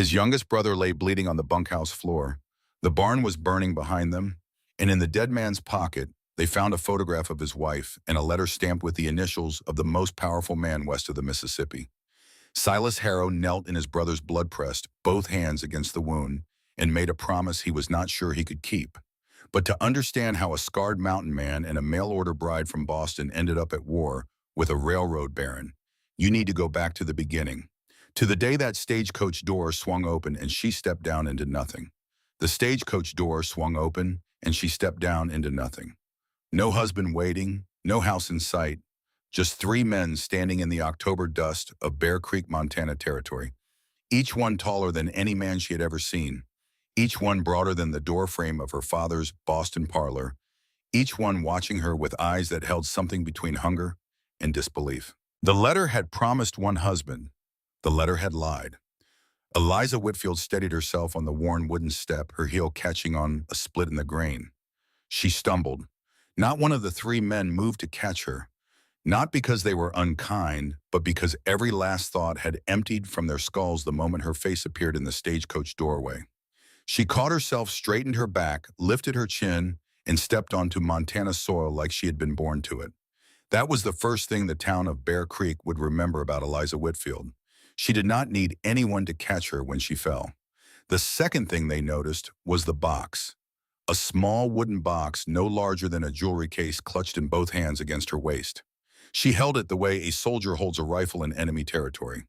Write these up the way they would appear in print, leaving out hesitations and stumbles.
His youngest brother lay bleeding on the bunkhouse floor. The barn was burning behind them, and in the dead man's pocket, they found a photograph of his wife and a letter stamped with the initials of the most powerful man west of the Mississippi. Silas Harrow knelt in his brother's blood-pressed, both hands against the wound, and made a promise he was not sure he could keep. But to understand how a scarred mountain man and a mail-order bride from Boston ended up at war with a railroad baron, you need to go back to the beginning. To the day that stagecoach door swung open and she stepped down into nothing. The stagecoach door swung open and she stepped down into nothing. No husband waiting, no house in sight, just three men standing in the October dust of Bear Creek, Montana territory, each one taller than any man she had ever seen, each one broader than the doorframe of her father's Boston parlor, each one watching her with eyes that held something between hunger and disbelief. The letter had promised one husband. The letter had lied. Eliza Whitfield steadied herself on the worn wooden step, her heel catching on a split in the grain. She stumbled. Not one of the three men moved to catch her, not because they were unkind, but because every last thought had emptied from their skulls the moment her face appeared in the stagecoach doorway. She caught herself, straightened her back, lifted her chin, and stepped onto Montana soil like she had been born to it. That was the first thing the town of Bear Creek would remember about Eliza Whitfield. She did not need anyone to catch her when she fell. The second thing they noticed was the box. A small wooden box no larger than a jewelry case clutched in both hands against her waist. She held it the way a soldier holds a rifle in enemy territory.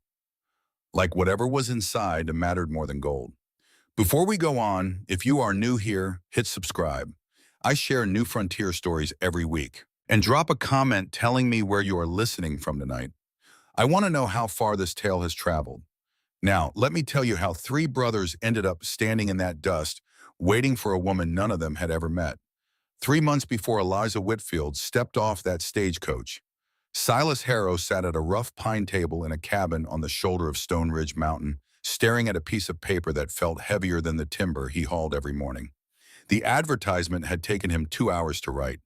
Like whatever was inside mattered more than gold. Before we go on, if you are new here, hit subscribe. I share New Frontier stories every week. And drop a comment telling me where you are listening from tonight. I want to know how far this tale has traveled. Now, let me tell you how three brothers ended up standing in that dust, waiting for a woman none of them had ever met. 3 months before Eliza Whitfield stepped off that stagecoach, Silas Harrow sat at a rough pine table in a cabin on the shoulder of Stone Ridge Mountain, staring at a piece of paper that felt heavier than the timber he hauled every morning. The advertisement had taken him 2 hours to write.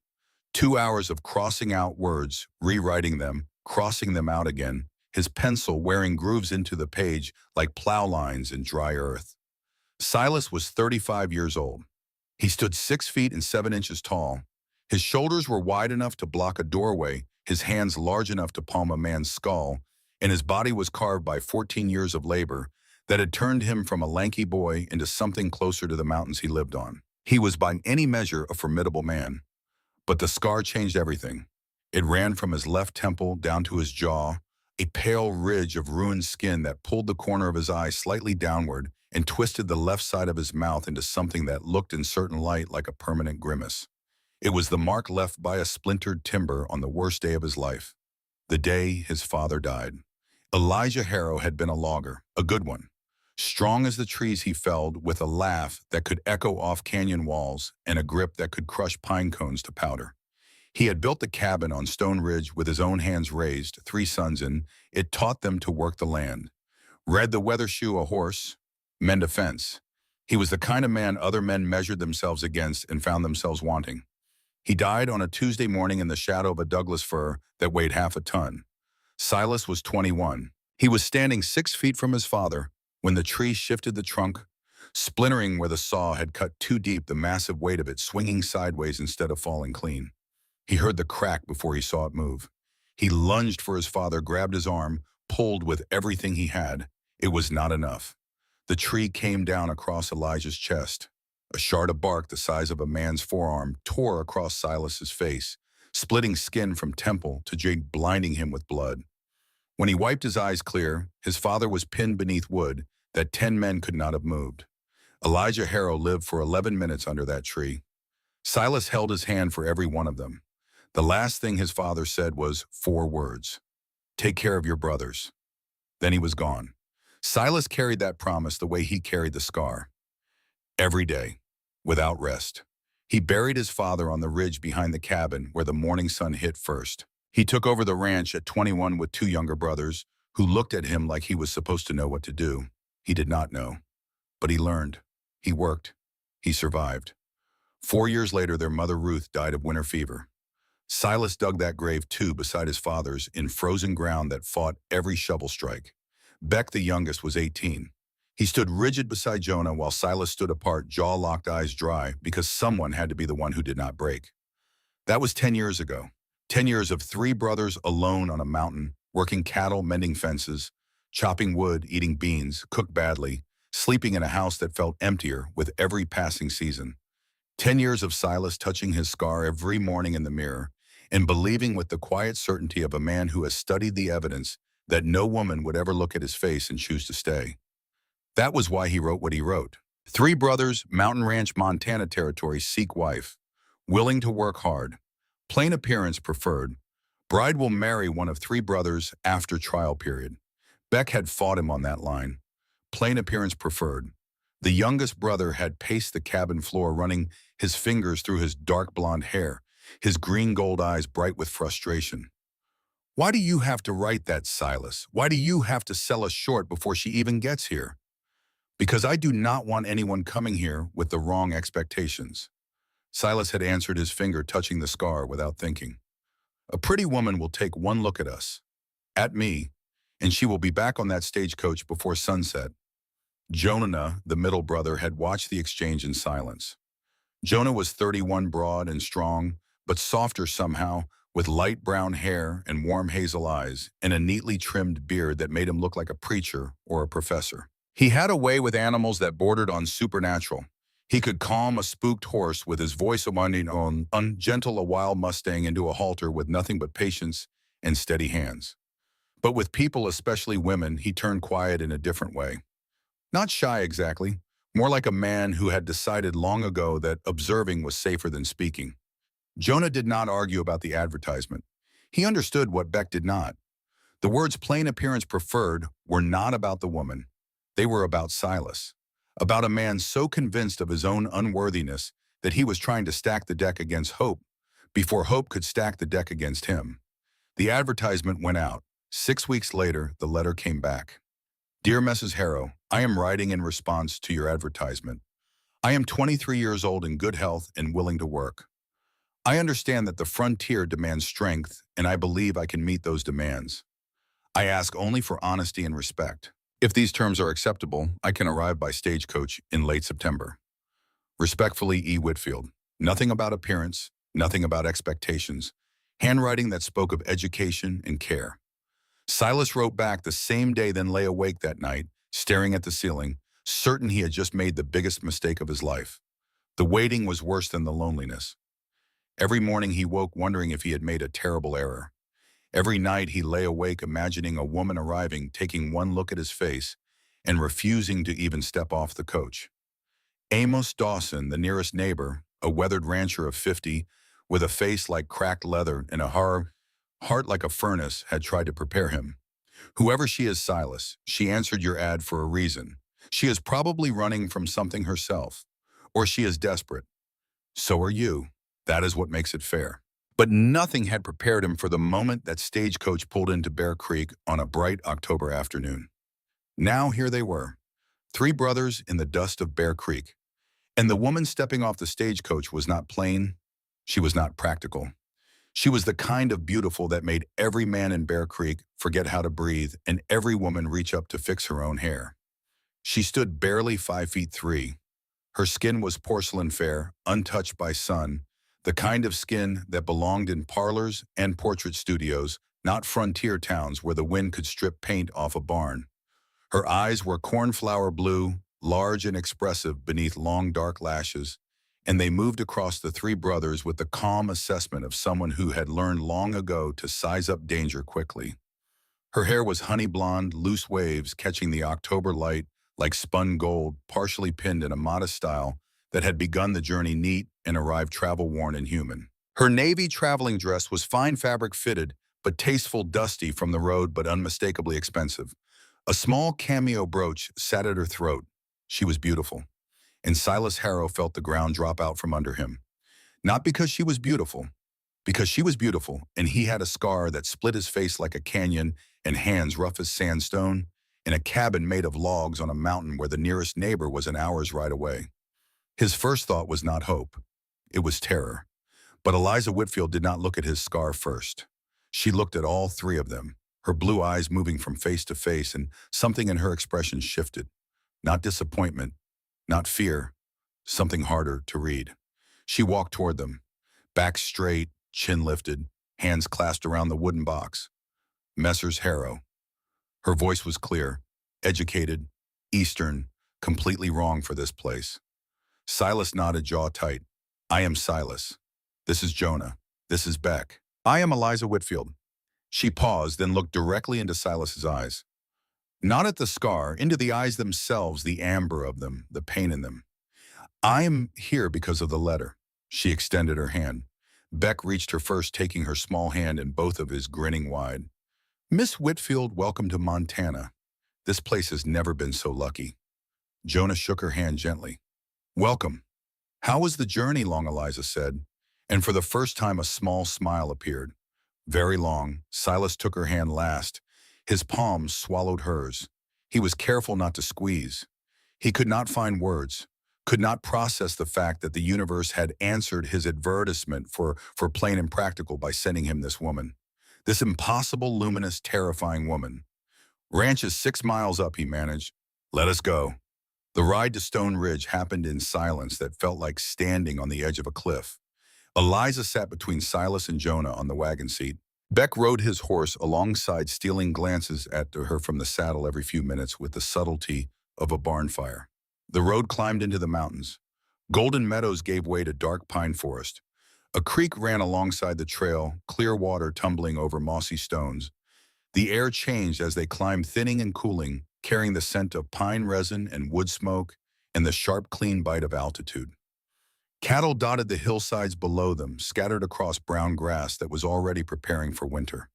2 hours of crossing out words, rewriting them, crossing them out again, his pencil wearing grooves into the page like plow lines in dry earth. Silas was 35 years old. He stood 6 feet and 7 inches tall. His shoulders were wide enough to block a doorway, his hands large enough to palm a man's skull, and his body was carved by 14 years of labor that had turned him from a lanky boy into something closer to the mountains he lived on. He was by any measure a formidable man. But the scar changed everything. It ran from his left temple down to his jaw, a pale ridge of ruined skin that pulled the corner of his eye slightly downward and twisted the left side of his mouth into something that looked in certain light like a permanent grimace. It was the mark left by a splintered timber on the worst day of his life, the day his father died. Elijah Harrow had been a logger, a good one, strong as the trees he felled, with a laugh that could echo off canyon walls and a grip that could crush pine cones to powder. He had built the cabin on Stone Ridge with his own hands raised, 3 sons in. It taught them to work the land. Read the weather shoe a horse, mend a fence. He was the kind of man other men measured themselves against and found themselves wanting. He died on a Tuesday morning in the shadow of a Douglas fir that weighed half a ton. Silas was 21. He was standing 6 feet from his father when the tree shifted the trunk, splintering where the saw had cut too deep, the massive weight of it swinging sideways instead of falling clean. He heard the crack before he saw it move. He lunged for his father, grabbed his arm, pulled with everything he had. It was not enough. The tree came down across Elijah's chest. A shard of bark the size of a man's forearm tore across Silas's face, splitting skin from temple to jade, blinding him with blood. When he wiped his eyes clear, his father was pinned beneath wood that 10 men could not have moved. Elijah Harrow lived for 11 minutes under that tree. Silas held his hand for every one of them. The last thing his father said was 4 words: "Take care of your brothers." Then he was gone. Silas carried that promise the way he carried the scar. Every day, without rest. He buried his father on the ridge behind the cabin where the morning sun hit first. He took over the ranch at 21 with 2 younger brothers who looked at him like he was supposed to know what to do. He did not know. But he learned. He worked. He survived. 4 years later, their mother Ruth died of winter fever. Silas dug that grave too beside his father's in frozen ground that fought every shovel strike. Beck, the youngest, was 18. He stood rigid beside Jonah while Silas stood apart, jaw locked, eyes dry, because someone had to be the one who did not break. That was 10 years ago. 10 years of three brothers alone on a mountain, working cattle, mending fences, chopping wood, eating beans, cooked badly, sleeping in a house that felt emptier with every passing season. 10 years of Silas touching his scar every morning in the mirror and believing with the quiet certainty of a man who has studied the evidence that no woman would ever look at his face and choose to stay. That was why he wrote what he wrote. Three brothers, Mountain Ranch, Montana territory, seek wife. Willing to work hard. Plain appearance preferred. Bride will marry one of three brothers after trial period. Beck had fought him on that line. Plain appearance preferred. The youngest brother had paced the cabin floor, running his fingers through his dark blonde hair, his green gold eyes bright with frustration. Why do you have to write that, Silas? Why do you have to sell us short before she even gets here? Because I do not want anyone coming here with the wrong expectations. Silas had answered, his finger touching the scar without thinking. A pretty woman will take one look at us, at me, and she will be back on that stagecoach before sunset. Jonah, the middle brother, had watched the exchange in silence. Jonah was 31, broad and strong, but softer somehow, with light brown hair and warm hazel eyes, and a neatly trimmed beard that made him look like a preacher or a professor. He had a way with animals that bordered on supernatural. He could calm a spooked horse with his voice gentle a wild Mustang into a halter with nothing but patience and steady hands. But with people, especially women, he turned quiet in a different way. Not shy exactly, more like a man who had decided long ago that observing was safer than speaking. Jonah did not argue about the advertisement. He understood what Beck did not. The words plain appearance preferred were not about the woman. They were about Silas, about a man so convinced of his own unworthiness that he was trying to stack the deck against hope before hope could stack the deck against him. The advertisement went out. 6 weeks later, the letter came back. Dear Mrs. Harrow, I am writing in response to your advertisement. I am 23 years old in good health and willing to work. I understand that the frontier demands strength, and I believe I can meet those demands. I ask only for honesty and respect. If these terms are acceptable, I can arrive by stagecoach in late September. Respectfully, E. Whitfield. Nothing about appearance, nothing about expectations. Handwriting that spoke of education and care. Silas wrote back the same day, then lay awake that night, staring at the ceiling, certain he had just made the biggest mistake of his life. The waiting was worse than the loneliness. Every morning he woke wondering if he had made a terrible error. Every night he lay awake imagining a woman arriving, taking one look at his face, and refusing to even step off the coach. Amos Dawson, the nearest neighbor, a weathered rancher of 50, with a face like cracked leather and a heart like a furnace, had tried to prepare him. Whoever she is, Silas, she answered your ad for a reason. She is probably running from something herself, or she is desperate. So are you. That is what makes it fair. But nothing had prepared him for the moment that stagecoach pulled into Bear Creek on a bright October afternoon. Now here they were, three brothers in the dust of Bear Creek. And the woman stepping off the stagecoach was not plain, she was not practical. She was the kind of beautiful that made every man in Bear Creek forget how to breathe and every woman reach up to fix her own hair. She stood barely 5'3". Her skin was porcelain fair, untouched by sun, the kind of skin that belonged in parlors and portrait studios, not frontier towns where the wind could strip paint off a barn. Her eyes were cornflower blue, large and expressive beneath long dark lashes, and they moved across the three brothers with the calm assessment of someone who had learned long ago to size up danger quickly. Her hair was honey blonde, loose waves catching the October light like spun gold, partially pinned in a modest style that had begun the journey neat and arrived travel-worn and human. Her navy traveling dress was fine fabric fitted, but tasteful, dusty from the road but unmistakably expensive. A small cameo brooch sat at her throat. She was beautiful, and Silas Harrow felt the ground drop out from under him. Not because she was beautiful, because she was beautiful, and he had a scar that split his face like a canyon and hands rough as sandstone, in a cabin made of logs on a mountain where the nearest neighbor was an hour's ride away. His first thought was not hope. It was terror. But Eliza Whitfield did not look at his scar first. She looked at all three of them, her blue eyes moving from face to face, and something in her expression shifted. Not disappointment, not fear, something harder to read. She walked toward them, back straight, chin lifted, hands clasped around the wooden box. Messrs. Harrow. Her voice was clear, educated, Eastern, completely wrong for this place. Silas nodded, jaw tight. I am Silas. This is Jonah. This is Beck. I am Eliza Whitfield. She paused, then looked directly into Silas's eyes. Not at the scar, into the eyes themselves, the amber of them, the pain in them. I am here because of the letter. She extended her hand. Beck reached her first, taking her small hand in both of his, grinning wide. Miss Whitfield, welcome to Montana. This place has never been so lucky. Jonah shook her hand gently. Welcome. How was the journey, long, Eliza said, and for the first time a small smile appeared. Very long. Silas took her hand last. His palms swallowed hers. He was careful not to squeeze. He could not find words, could not process the fact that the universe had answered his advertisement for plain and practical by sending him this woman. This impossible, luminous, terrifying woman. Ranch is 6 miles up, he managed. Let us go. The ride to Stone Ridge happened in silence that felt like standing on the edge of a cliff. Eliza sat between Silas and Jonah on the wagon seat. Beck rode his horse alongside, stealing glances at her from the saddle every few minutes with the subtlety of a barn fire. The road climbed into the mountains. Golden meadows gave way to dark pine forest. A creek ran alongside the trail, clear water tumbling over mossy stones. The air changed as they climbed, thinning and cooling, carrying the scent of pine resin and wood smoke and the sharp, clean bite of altitude. Cattle dotted the hillsides below them, scattered across brown grass that was already preparing for winter.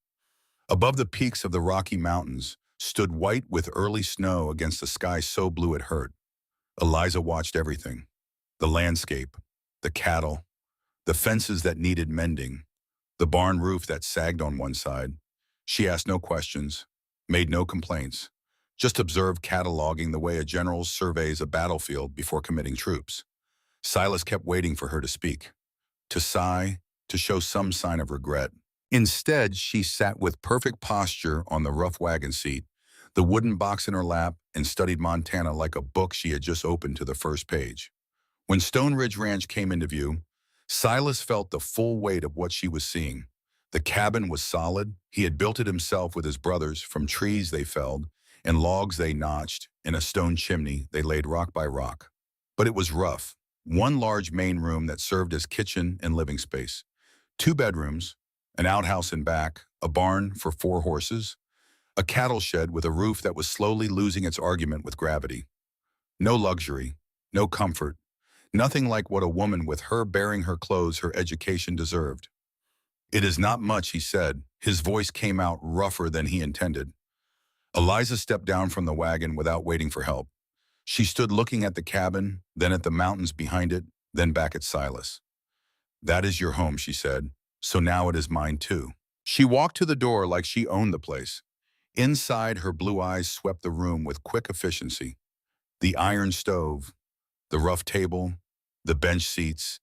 Above the peaks of the Rocky Mountains stood white with early snow against a sky so blue it hurt. Eliza watched everything. The landscape, the cattle, the fences that needed mending, the barn roof that sagged on one side. She asked no questions, made no complaints, just observed, cataloging the way a general surveys a battlefield before committing troops. Silas kept waiting for her to speak, to sigh, to show some sign of regret. Instead, she sat with perfect posture on the rough wagon seat, the wooden box in her lap, and studied Montana like a book she had just opened to the first page. When Stone Ridge Ranch came into view, Silas felt the full weight of what she was seeing. The cabin was solid. He had built it himself with his brothers from trees they felled and logs they notched in a stone chimney they laid rock by rock. But it was rough. One large main room that served as kitchen and living space. 2 bedrooms, an outhouse in back, a barn for 4 horses, a cattle shed with a roof that was slowly losing its argument with gravity. No luxury, no comfort, nothing like what a woman with her bearing her clothes, her education deserved. It is not much, he said. His voice came out rougher than he intended. Eliza stepped down from the wagon without waiting for help. She stood looking at the cabin, then at the mountains behind it, then back at Silas. That is your home, she said, so now it is mine too. She walked to the door like she owned the place. Inside, her blue eyes swept the room with quick efficiency. The iron stove, the rough table, the bench seats,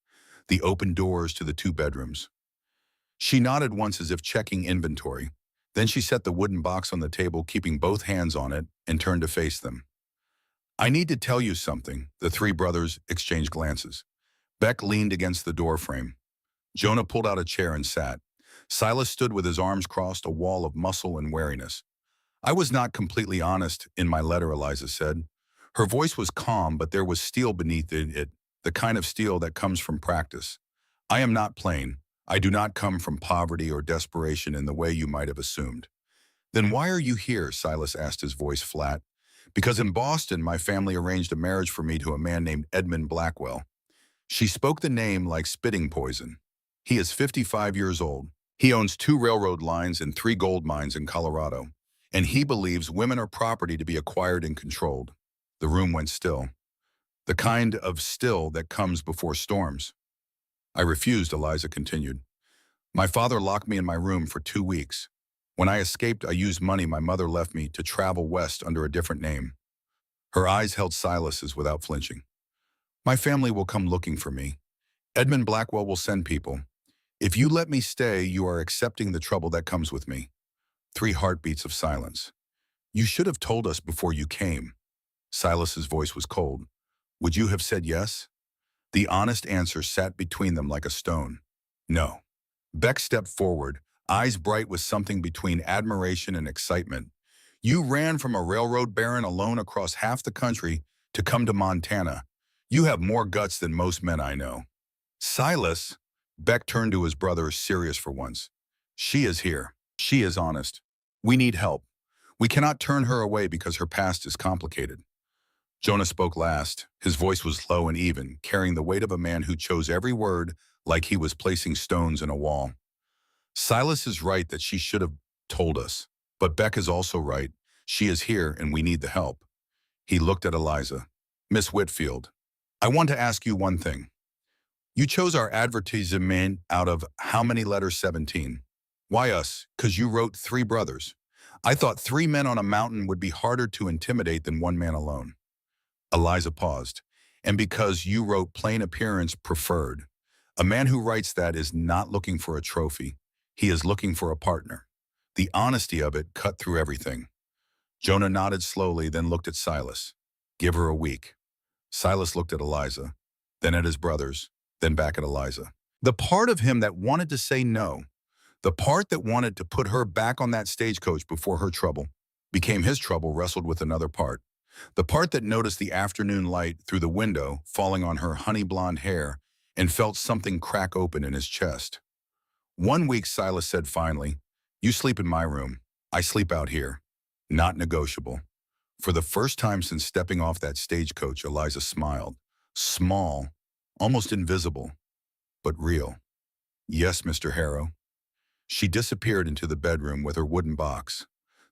the open doors to the 2 bedrooms. She nodded once as if checking inventory. Then she set the wooden box on the table, keeping both hands on it, and turned to face them. I need to tell you something. The 3 brothers exchanged glances. Beck leaned against the doorframe. Jonah pulled out a chair and sat. Silas stood with his arms crossed, a wall of muscle and wariness. I was not completely honest in my letter, Eliza said. Her voice was calm, but there was steel beneath it, the kind of steel that comes from practice. I am not plain. I do not come from poverty or desperation in the way you might have assumed. Then why are you here? Silas asked, his voice flat. Because in Boston, my family arranged a marriage for me to a man named Edmund Blackwell. She spoke the name like spitting poison. He is 55 years old. He owns 2 railroad lines and 3 gold mines in Colorado. And he believes women are property to be acquired and controlled. The room went still. The kind of still that comes before storms. I refused, Eliza continued. My father locked me in my room for 2 weeks. When I escaped, I used money my mother left me to travel west under a different name. Her eyes held Silas's without flinching. My family will come looking for me. Edmund Blackwell will send people. If you let me stay, you are accepting the trouble that comes with me. 3 heartbeats of silence. You should have told us before you came. Silas's voice was cold. Would you have said yes? The honest answer sat between them like a stone. No. Beck stepped forward, eyes bright with something between admiration and excitement. You ran from a railroad baron alone across half the country to come to Montana. You have more guts than most men I know. Silas, Beck turned to his brother, serious for once. She is here. She is honest. We need help. We cannot turn her away because her past is complicated. Jonah spoke last. His voice was low and even, carrying the weight of a man who chose every word like he was placing stones in a wall. Silas is right that she should have told us, but Beck is also right. She is here and we need the help. He looked at Eliza. Miss Whitfield, I want to ask you one thing. You chose our advertisement out of how many letters? 17. Why us? 'Cause you wrote 3 brothers. I thought 3 men on a mountain would be harder to intimidate than 1 man alone. Eliza paused. And because you wrote plain appearance preferred. A man who writes that is not looking for a trophy. He is looking for a partner. The honesty of it cut through everything. Jonah nodded slowly, then looked at Silas. Give her a week. Silas looked at Eliza, then at his brothers, then back at Eliza. The part of him that wanted to say no, the part that wanted to put her back on that stagecoach before her trouble, became his trouble, wrestled with another part. The part that noticed the afternoon light through the window falling on her honey blonde hair and felt something crack open in his chest. One week, Silas said finally, you sleep in my room. I sleep out here. Not negotiable. For the first time since stepping off that stagecoach, Eliza smiled. Small, almost invisible, but real. Yes, Mr. Harrow. She disappeared into the bedroom with her wooden box.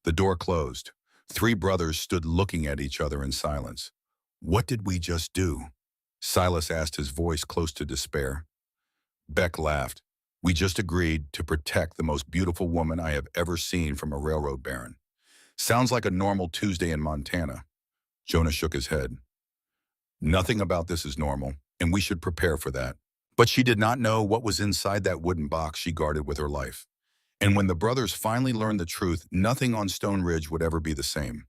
The door closed. 3 brothers stood looking at each other in silence. What did we just do? Silas asked, his voice close to despair. Beck laughed. We just agreed to protect the most beautiful woman I have ever seen from a railroad baron. Sounds like a normal Tuesday in Montana. Jonah shook his head. Nothing about this is normal, and we should prepare for that. But she did not know what was inside that wooden box she guarded with her life. And when the brothers finally learned the truth, nothing on Stone Ridge would ever be the same.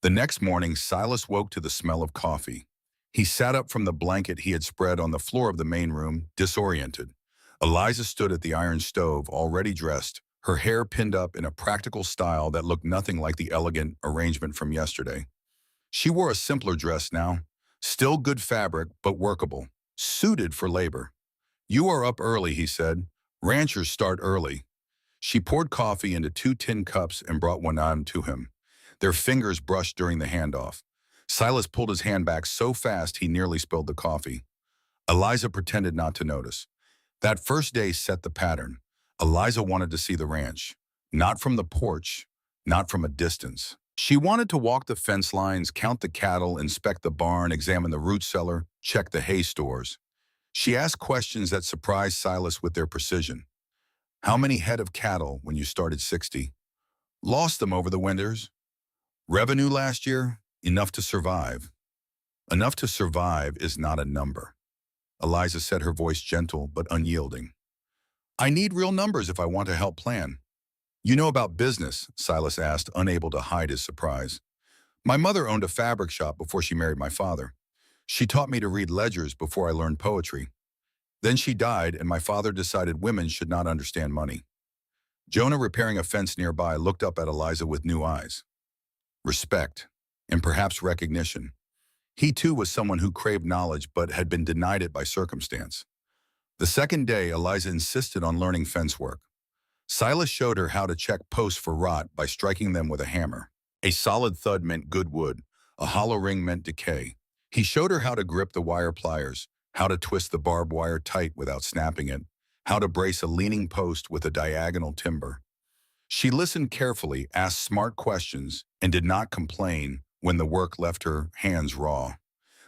The next morning, Silas woke to the smell of coffee. He sat up from the blanket he had spread on the floor of the main room, disoriented. Eliza stood at the iron stove, already dressed, her hair pinned up in a practical style that looked nothing like the elegant arrangement from yesterday. She wore a simpler dress now, still good fabric, but workable, suited for labor. You are up early, he said. Ranchers start early. She poured coffee into 2 tin cups and brought one on to him. Their fingers brushed during the handoff. Silas pulled his hand back so fast he nearly spilled the coffee. Eliza pretended not to notice. That first day set the pattern. Eliza wanted to see the ranch. Not from the porch, not from a distance. She wanted to walk the fence lines, count the cattle, inspect the barn, examine the root cellar, check the hay stores. She asked questions that surprised Silas with their precision. How many head of cattle when you started 60? Lost them over the winters. Revenue last year? Enough to survive. Enough to survive is not a number. Eliza said, her voice gentle but unyielding. I need real numbers if I want to help plan. You know about business? Silas asked, unable to hide his surprise. My mother owned a fabric shop before she married my father. She taught me to read ledgers before I learned poetry. Then she died, and my father decided women should not understand money. Jonah, repairing a fence nearby, looked up at Eliza with new eyes. Respect, and perhaps recognition. He too was someone who craved knowledge but had been denied it by circumstance. The second day, Eliza insisted on learning fence work. Silas showed her how to check posts for rot by striking them with a hammer. A solid thud meant good wood. A hollow ring meant decay. He showed her how to grip the wire pliers, how to twist the barbed wire tight without snapping it, how to brace a leaning post with a diagonal timber. She listened carefully, asked smart questions, and did not complain when the work left her hands raw.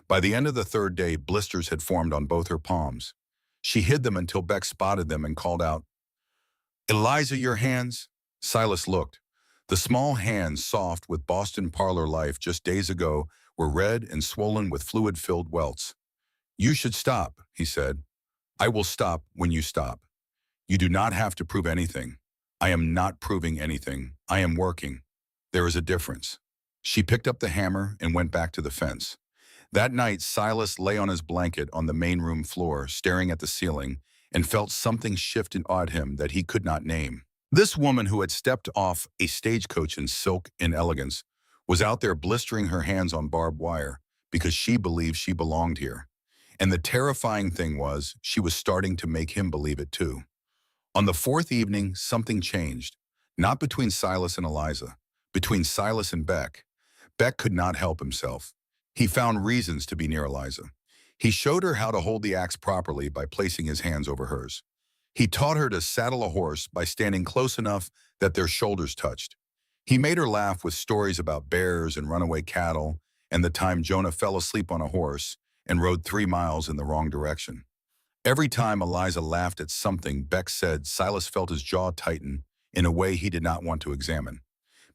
By the end of the 3rd day, blisters had formed on both her palms. She hid them until Beck spotted them and called out, Eliza, your hands? Silas looked. The small hands, soft with Boston parlor life just days ago, were red and swollen with fluid-filled welts. You should stop, he said. I will stop when you stop. You do not have to prove anything. I am not proving anything. I am working. There is a difference. She picked up the hammer and went back to the fence. That night, Silas lay on his blanket on the main room floor, staring at the ceiling, and felt something shift and awed him that he could not name. This woman who had stepped off a stagecoach in silk and elegance was out there blistering her hands on barbed wire because she believed she belonged here. And the terrifying thing was, she was starting to make him believe it too. On the fourth evening, something changed. Not between Silas and Eliza, between Silas and Beck. Beck could not help himself. He found reasons to be near Eliza. He showed her how to hold the axe properly by placing his hands over hers. He taught her to saddle a horse by standing close enough that their shoulders touched. He made her laugh with stories about bears and runaway cattle and the time Jonah fell asleep on a horse and rode 3 miles in the wrong direction. Every time Eliza laughed at something Beck said, Silas felt his jaw tighten in a way he did not want to examine,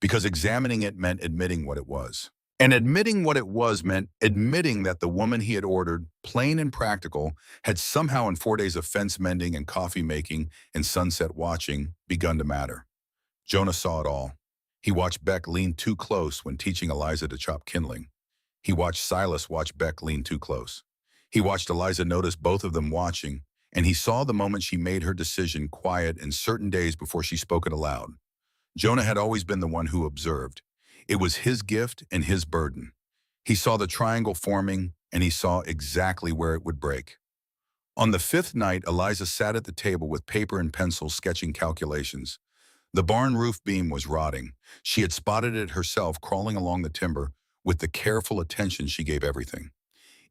because examining it meant admitting what it was. And admitting what it was meant admitting that the woman he had ordered, plain and practical, had somehow in 4 days of fence mending and coffee making and sunset watching begun to matter. Jonah saw it all. He watched Beck lean too close when teaching Eliza to chop kindling. He watched Silas watch Beck lean too close. He watched Eliza notice both of them watching, and he saw the moment she made her decision quiet and certain days before she spoke it aloud. Jonah had always been the one who observed. It was his gift and his burden. He saw the triangle forming, and he saw exactly where it would break. On the fifth night, Eliza sat at the table with paper and pencil sketching calculations. The barn roof beam was rotting. She had spotted it herself crawling along the timber with the careful attention she gave everything.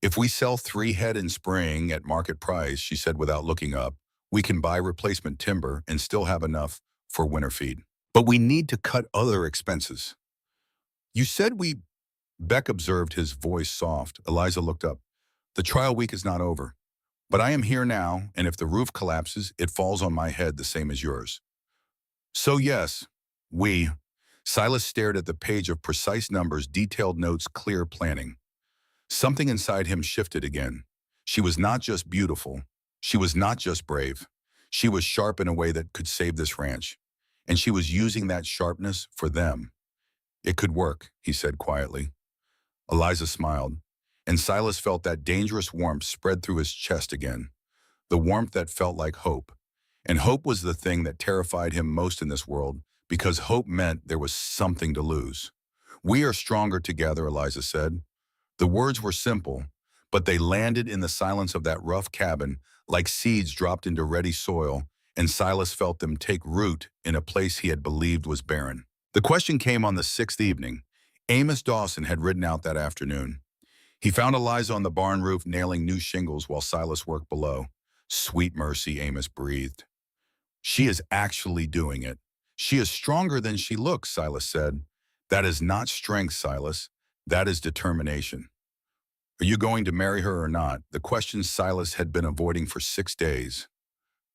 "If we sell 3 head in spring at market price," she said without looking up, "we can buy replacement timber and still have enough for winter feed. But we need to cut other expenses." "You said we—" Beck observed, his voice soft. Eliza looked up. "The trial week is not over. But I am here now, and if the roof collapses, it falls on my head the same as yours." "So yes, we—" Silas stared at the page of precise numbers, detailed notes, clear planning. Something inside him shifted again. She was not just beautiful. She was not just brave. She was sharp in a way that could save this ranch. And she was using that sharpness for them. "It could work," he said quietly. Eliza smiled, and Silas felt that dangerous warmth spread through his chest again. The warmth that felt like hope. And hope was the thing that terrified him most in this world, because hope meant there was something to lose. "We are stronger together," Eliza said. The words were simple, but they landed in the silence of that rough cabin like seeds dropped into ready soil, and Silas felt them take root in a place he had believed was barren. The question came on the 6th evening. Amos Dawson had ridden out that afternoon. He found Eliza on the barn roof nailing new shingles while Silas worked below. "Sweet mercy," Amos breathed. "She is actually doing it. She is stronger than she looks," Silas said. "That is not strength, Silas. That is determination." "Are you going to marry her or not?" The question Silas had been avoiding for 6 days.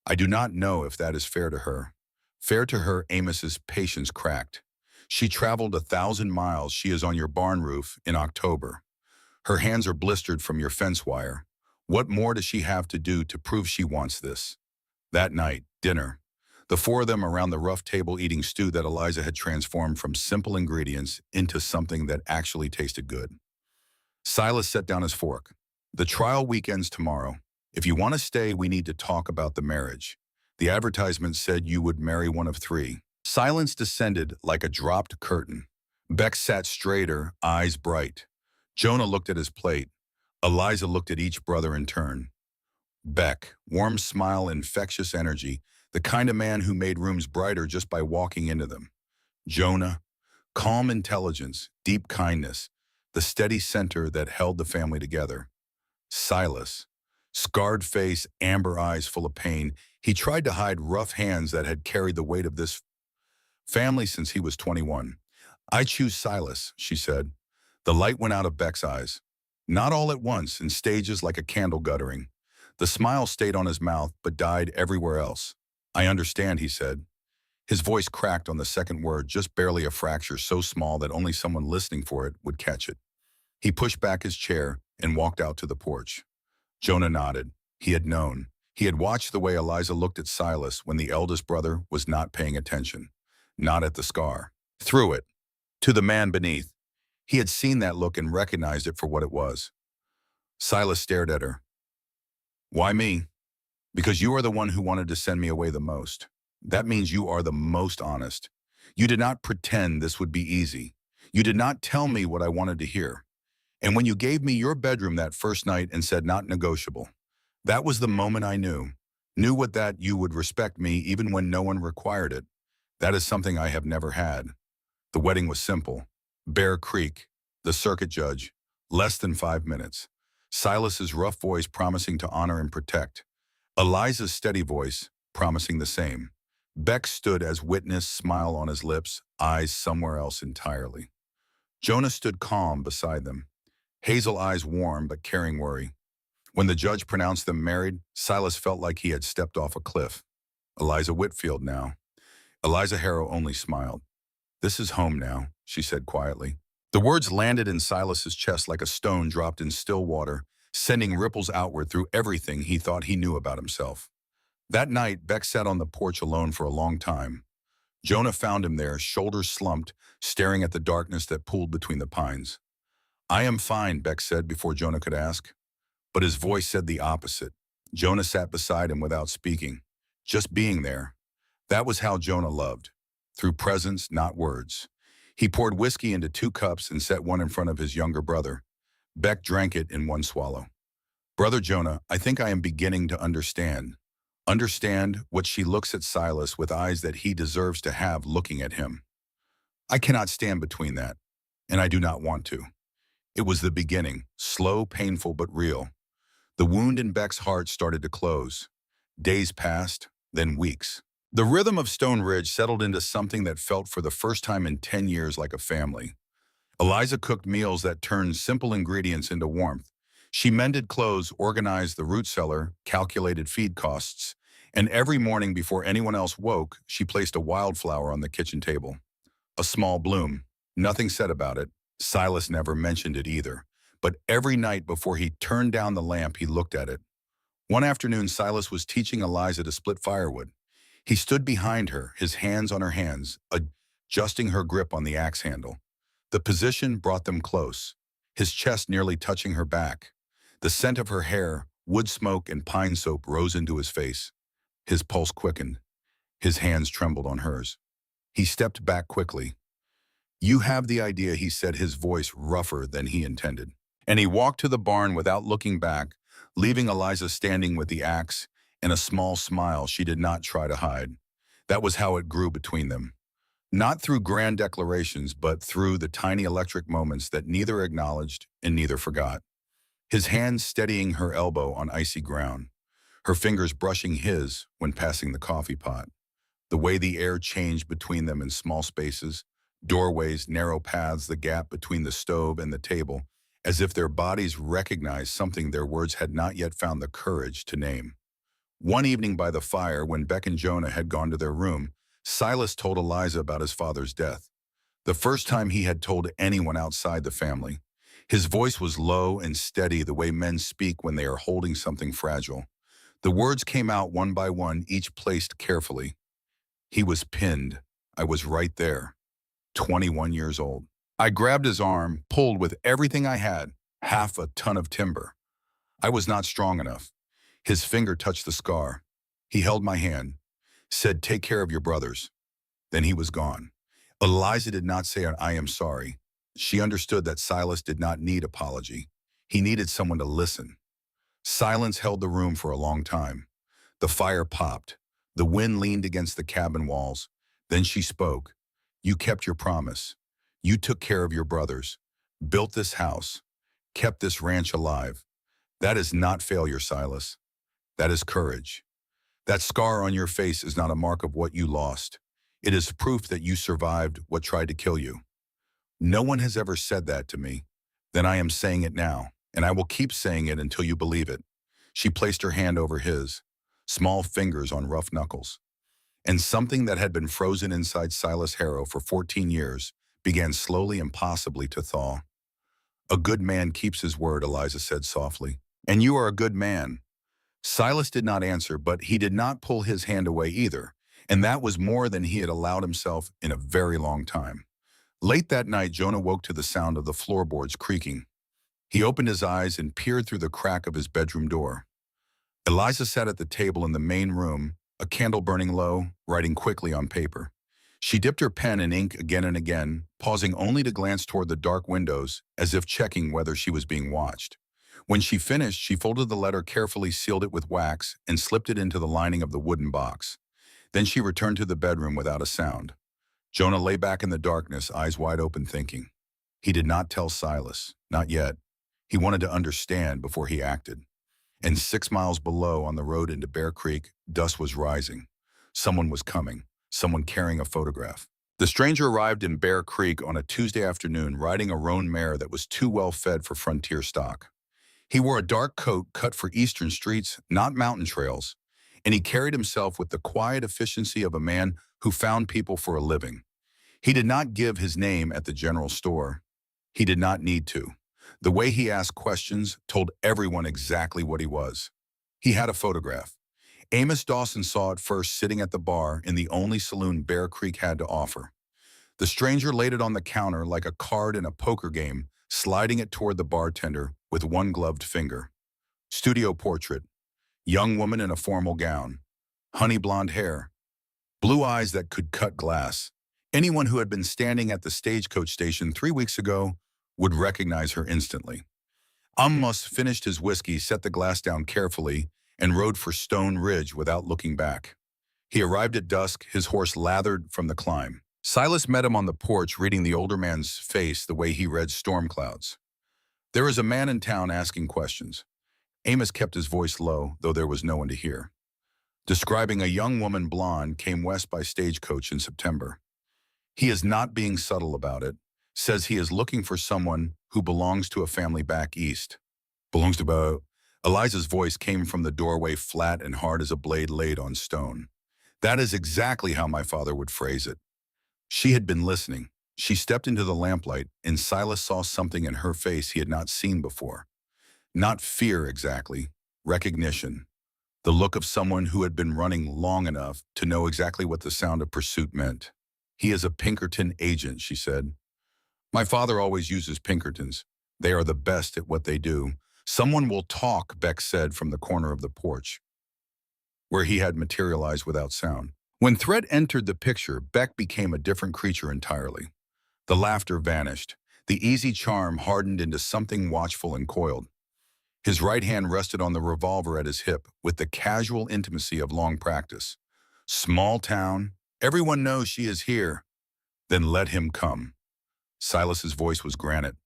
"I do not know if that is fair to her." Fair to her, Amos's patience cracked. "She traveled 1,000 miles. She is on your barn roof in October. Her hands are blistered from your fence wire. What more does she have to do to prove she wants this?" That night, dinner. The 4 of them around the rough table eating stew that Eliza had transformed from simple ingredients into something that actually tasted good. Silas set down his fork. "The trial week ends tomorrow. If you want to stay, we need to talk about the marriage. The advertisement said you would marry one of 3. Silence descended like a dropped curtain. Beck sat straighter, eyes bright. Jonah looked at his plate. Eliza looked at each brother in turn. Beck, warm smile, infectious energy, the kind of man who made rooms brighter just by walking into them. Jonah, calm intelligence, deep kindness, the steady center that held the family together. Silas, scarred face, amber eyes full of pain. He tried to hide rough hands that had carried the weight of this family since he was 21. "I choose Silas," she said. The light went out of Beck's eyes. Not all at once, in stages like a candle guttering. The smile stayed on his mouth, but died everywhere else. "I understand," he said. His voice cracked on the second word, just barely a fracture so small that only someone listening for it would catch it. He pushed back his chair and walked out to the porch. Jonah nodded. He had known. He had watched the way Eliza looked at Silas when the eldest brother was not paying attention. Not at the scar. Through it. To the man beneath. He had seen that look and recognized it for what it was. Silas stared at her. Why me? Because you are the one who wanted to send me away the most. That means you are the most honest. You did not pretend this would be easy. You did not tell me what I wanted to hear. And when you gave me your bedroom that first night and said not negotiable, that was the moment I knew what that you would respect me even when no one required it. That is something I have never had. The wedding was simple. Bear Creek, the circuit judge, less than 5 minutes. Silas's rough voice promising to honor and protect. Eliza's steady voice promising the same. Beck stood as witness, smile on his lips, eyes somewhere else entirely. Jonah stood calm beside them, hazel eyes warm but carrying worry. When the judge pronounced them married, Silas felt like he had stepped off a cliff. Eliza Whitfield now. Eliza Harrow only smiled. This is home now, she said quietly. The words landed in Silas's chest like a stone dropped in still water, sending ripples outward through everything he thought he knew about himself. That night, Beck sat on the porch alone for a long time. Jonah found him there, shoulders slumped, staring at the darkness that pooled between the pines. I am fine, Beck said before Jonah could ask. But his voice said the opposite. Jonah sat beside him without speaking, just being there. That was how Jonah loved, through presence, not words. He poured whiskey into 2 cups and set one in front of his younger brother. Beck drank it in one swallow. Brother Jonah, I think I am beginning to understand. Understand what she looks at Silas with eyes that he deserves to have looking at him. I cannot stand between that, and I do not want to. It was the beginning, slow, painful, but real. The wound in Beck's heart started to close. Days passed, then weeks. The rhythm of Stone Ridge settled into something that felt for the first time in 10 years like a family. Eliza cooked meals that turned simple ingredients into warmth. She mended clothes, organized the root cellar, calculated feed costs, and every morning before anyone else woke, she placed a wildflower on the kitchen table. A small bloom. Nothing said about it. Silas never mentioned it either. But every night before he turned down the lamp, he looked at it. One afternoon, Silas was teaching Eliza to split firewood. He stood behind her, his hands on her hands, adjusting her grip on the axe handle. The position brought them close, his chest nearly touching her back. The scent of her hair, wood smoke, and pine soap rose into his face. His pulse quickened. His hands trembled on hers. He stepped back quickly. You have the idea, he said, his voice rougher than he intended. And he walked to the barn without looking back, leaving Eliza standing with the axe and a small smile she did not try to hide. That was how it grew between them. Not through grand declarations, but through the tiny electric moments that neither acknowledged and neither forgot. His hand steadying her elbow on icy ground, her fingers brushing his when passing the coffee pot. The way the air changed between them in small spaces, doorways, narrow paths, the gap between the stove and the table, as if their bodies recognized something their words had not yet found the courage to name. One evening by the fire, when Beck and Jonah had gone to their room, Silas told Eliza about his father's death. The first time he had told anyone outside the family. His voice was low and steady, the way men speak when they are holding something fragile. The words came out one by one, each placed carefully. He was pinned. I was right there. 21 years old. I grabbed his arm, pulled with everything I had, half a ton of timber. I was not strong enough. His finger touched the scar. He held my hand, said, take care of your brothers. Then he was gone. Eliza did not say, I am sorry. She understood that Silas did not need apology. He needed someone to listen. Silence held the room for a long time. The fire popped. The wind leaned against the cabin walls. Then she spoke. You kept your promise. You took care of your brothers, built this house, kept this ranch alive. That is not failure, Silas. That is courage. That scar on your face is not a mark of what you lost. It is proof that you survived what tried to kill you. No one has ever said that to me. Then I am saying it now, and I will keep saying it until you believe it. She placed her hand over his, small fingers on rough knuckles. And something that had been frozen inside Silas Harrow for 14 years began slowly and possibly to thaw. A good man keeps his word, Eliza said softly. And you are a good man. Silas did not answer, but he did not pull his hand away either, and that was more than he had allowed himself in a very long time. Late that night, Jonah woke to the sound of the floorboards creaking. He opened his eyes and peered through the crack of his bedroom door. Eliza sat at the table in the main room, a candle burning low, writing quickly on paper. She dipped her pen in ink again and again, pausing only to glance toward the dark windows, as if checking whether she was being watched. When she finished, she folded the letter carefully, sealed it with wax, and slipped it into the lining of the wooden box. Then she returned to the bedroom without a sound. Jonah lay back in the darkness, eyes wide open, thinking. He did not tell Silas, not yet. He wanted to understand before he acted. And 6 miles below, on the road into Bear Creek, dusk was rising. Someone was coming, someone carrying a photograph. The stranger arrived in Bear Creek on a Tuesday afternoon, riding a roan mare that was too well fed for frontier stock. He wore a dark coat cut for eastern streets, not mountain trails, and he carried himself with the quiet efficiency of a man who found people for a living. He did not give his name at the general store. He did not need to. The way he asked questions told everyone exactly what he was. He had a photograph. Amos Dawson saw it first sitting at the bar in the only saloon Bear Creek had to offer. The stranger laid it on the counter like a card in a poker game, sliding it toward the bartender with one gloved finger. Studio portrait. Young woman in a formal gown. Honey blonde hair. Blue eyes that could cut glass. Anyone who had been standing at the stagecoach station 3 weeks ago would recognize her instantly. Amos finished his whiskey, set the glass down carefully, and rode for Stone Ridge without looking back. He arrived at dusk, his horse lathered from the climb. Silas met him on the porch, reading the older man's face the way he read storm clouds. "There is a man in town asking questions." Amos kept his voice low, though there was no one to hear. Describing a young woman, blonde, came west by stagecoach in September. He is not being subtle about it. Says he is looking for someone who belongs to a family back east. Belongs to about... Eliza's voice came from the doorway, flat and hard as a blade laid on stone. "That is exactly how my father would phrase it." She had been listening. She stepped into the lamplight, and Silas saw something in her face he had not seen before. Not fear exactly, recognition. The look of someone who had been running long enough to know exactly what the sound of pursuit meant. "He is a Pinkerton agent," she said. "My father always uses Pinkertons. They are the best at what they do." "Someone will talk," Beck said from the corner of the porch, where he had materialized without sound. When Thread entered the picture, Beck became a different creature entirely. The laughter vanished. The easy charm hardened into something watchful and coiled. His right hand rested on the revolver at his hip with the casual intimacy of long practice. "Small town. Everyone knows she is here." "Then let him come." Silas's voice was granite.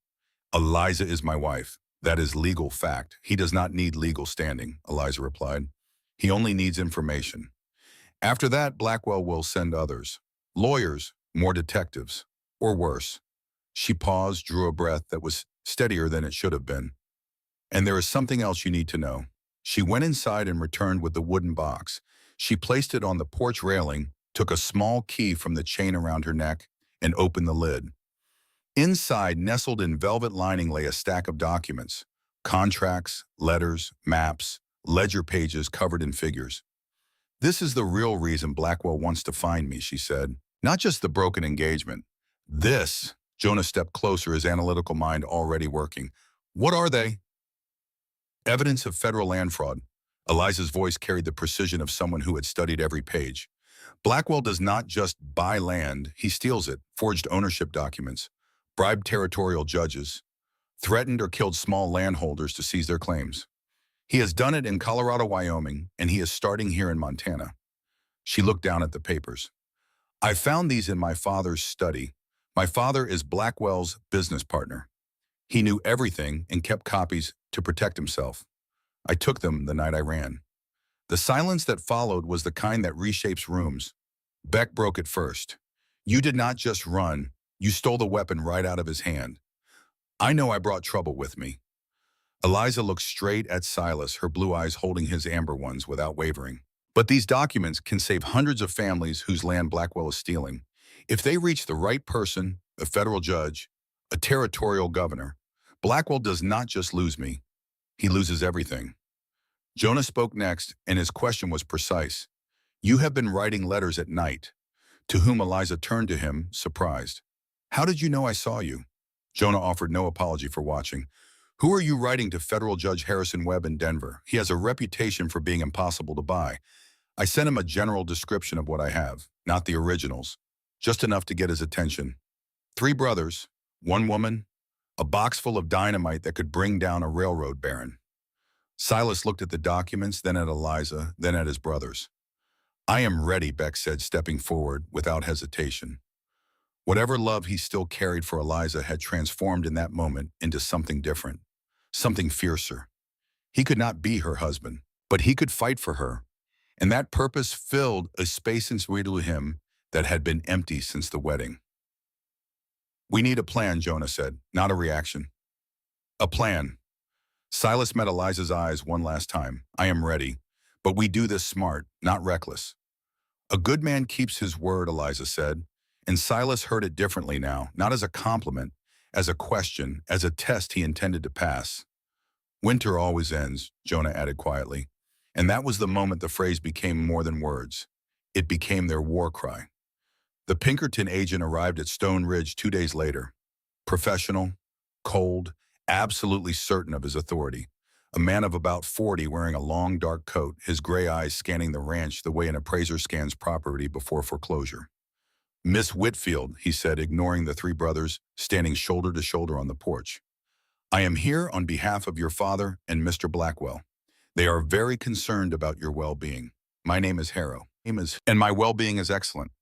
"Eliza is my wife. That is legal fact. He does not need legal standing," Eliza replied. "He only needs information. After that, Blackwell will send others. Lawyers, more detectives, or worse." She paused, drew a breath that was steadier than it should have been. "And there is something else you need to know." She went inside and returned with the wooden box. She placed it on the porch railing, took a small key from the chain around her neck, and opened the lid. Inside, nestled in velvet lining, lay a stack of documents. Contracts, letters, maps, ledger pages covered in figures. "This is the real reason Blackwell wants to find me," she said. "Not just the broken engagement. This." Jonah stepped closer, his analytical mind already working. "What are they?" "Evidence of federal land fraud." Eliza's voice carried the precision of someone who had studied every page. "Blackwell does not just buy land, he steals it, forged ownership documents, bribed territorial judges, threatened or killed small landholders to seize their claims. He has done it in Colorado, Wyoming, and he is starting here in Montana." She looked down at the papers. "I found these in my father's study. My father is Blackwell's business partner. He knew everything and kept copies to protect himself. I took them the night I ran." The silence that followed was the kind that reshapes rooms. Beck broke it first. "You did not just run. You stole the weapon right out of his hand." "I know I brought trouble with me." Eliza looked straight at Silas, her blue eyes holding his amber ones without wavering. "But these documents can save hundreds of families whose land Blackwell is stealing. If they reach the right person, a federal judge, a territorial governor, Blackwell does not just lose me. He loses everything." Jonah spoke next, and his question was precise. "You have been writing letters at night." To whom Eliza turned to him, surprised. How did you know I saw you? Jonah offered no apology for watching. Who are you writing to Federal Judge Harrison Webb in Denver? He has a reputation for being impossible to buy. I sent him a general description of what I have, not the originals, just enough to get his attention. 3 brothers, 1 woman, a box full of dynamite that could bring down a railroad baron. Silas looked at the documents, then at Eliza, then at his brothers. I am ready, Beck said, stepping forward without hesitation. Whatever love he still carried for Eliza had transformed in that moment into something different, something fiercer. He could not be her husband, but he could fight for her, and that purpose filled a space inside him that had been empty since the wedding. We need a plan, Jonah said, not a reaction. A plan. Silas met Eliza's eyes one last time. I am ready, but we do this smart, not reckless. A good man keeps his word, Eliza said, and Silas heard it differently now, not as a compliment, as a question, as a test he intended to pass. Winter always ends, Jonah added quietly, and that was the moment the phrase became more than words. It became their war cry. The Pinkerton agent arrived at Stone Ridge 2 days later. Professional, cold, absolutely certain of his authority. A man of about 40 wearing a long dark coat, his gray eyes scanning the ranch the way an appraiser scans property before foreclosure. Miss Whitfield, he said, ignoring the 3 brothers, standing shoulder to shoulder on the porch. I am here on behalf of your father and Mr. Blackwell. They are very concerned about your well-being. My name is Harrow, and my well-being is excellent.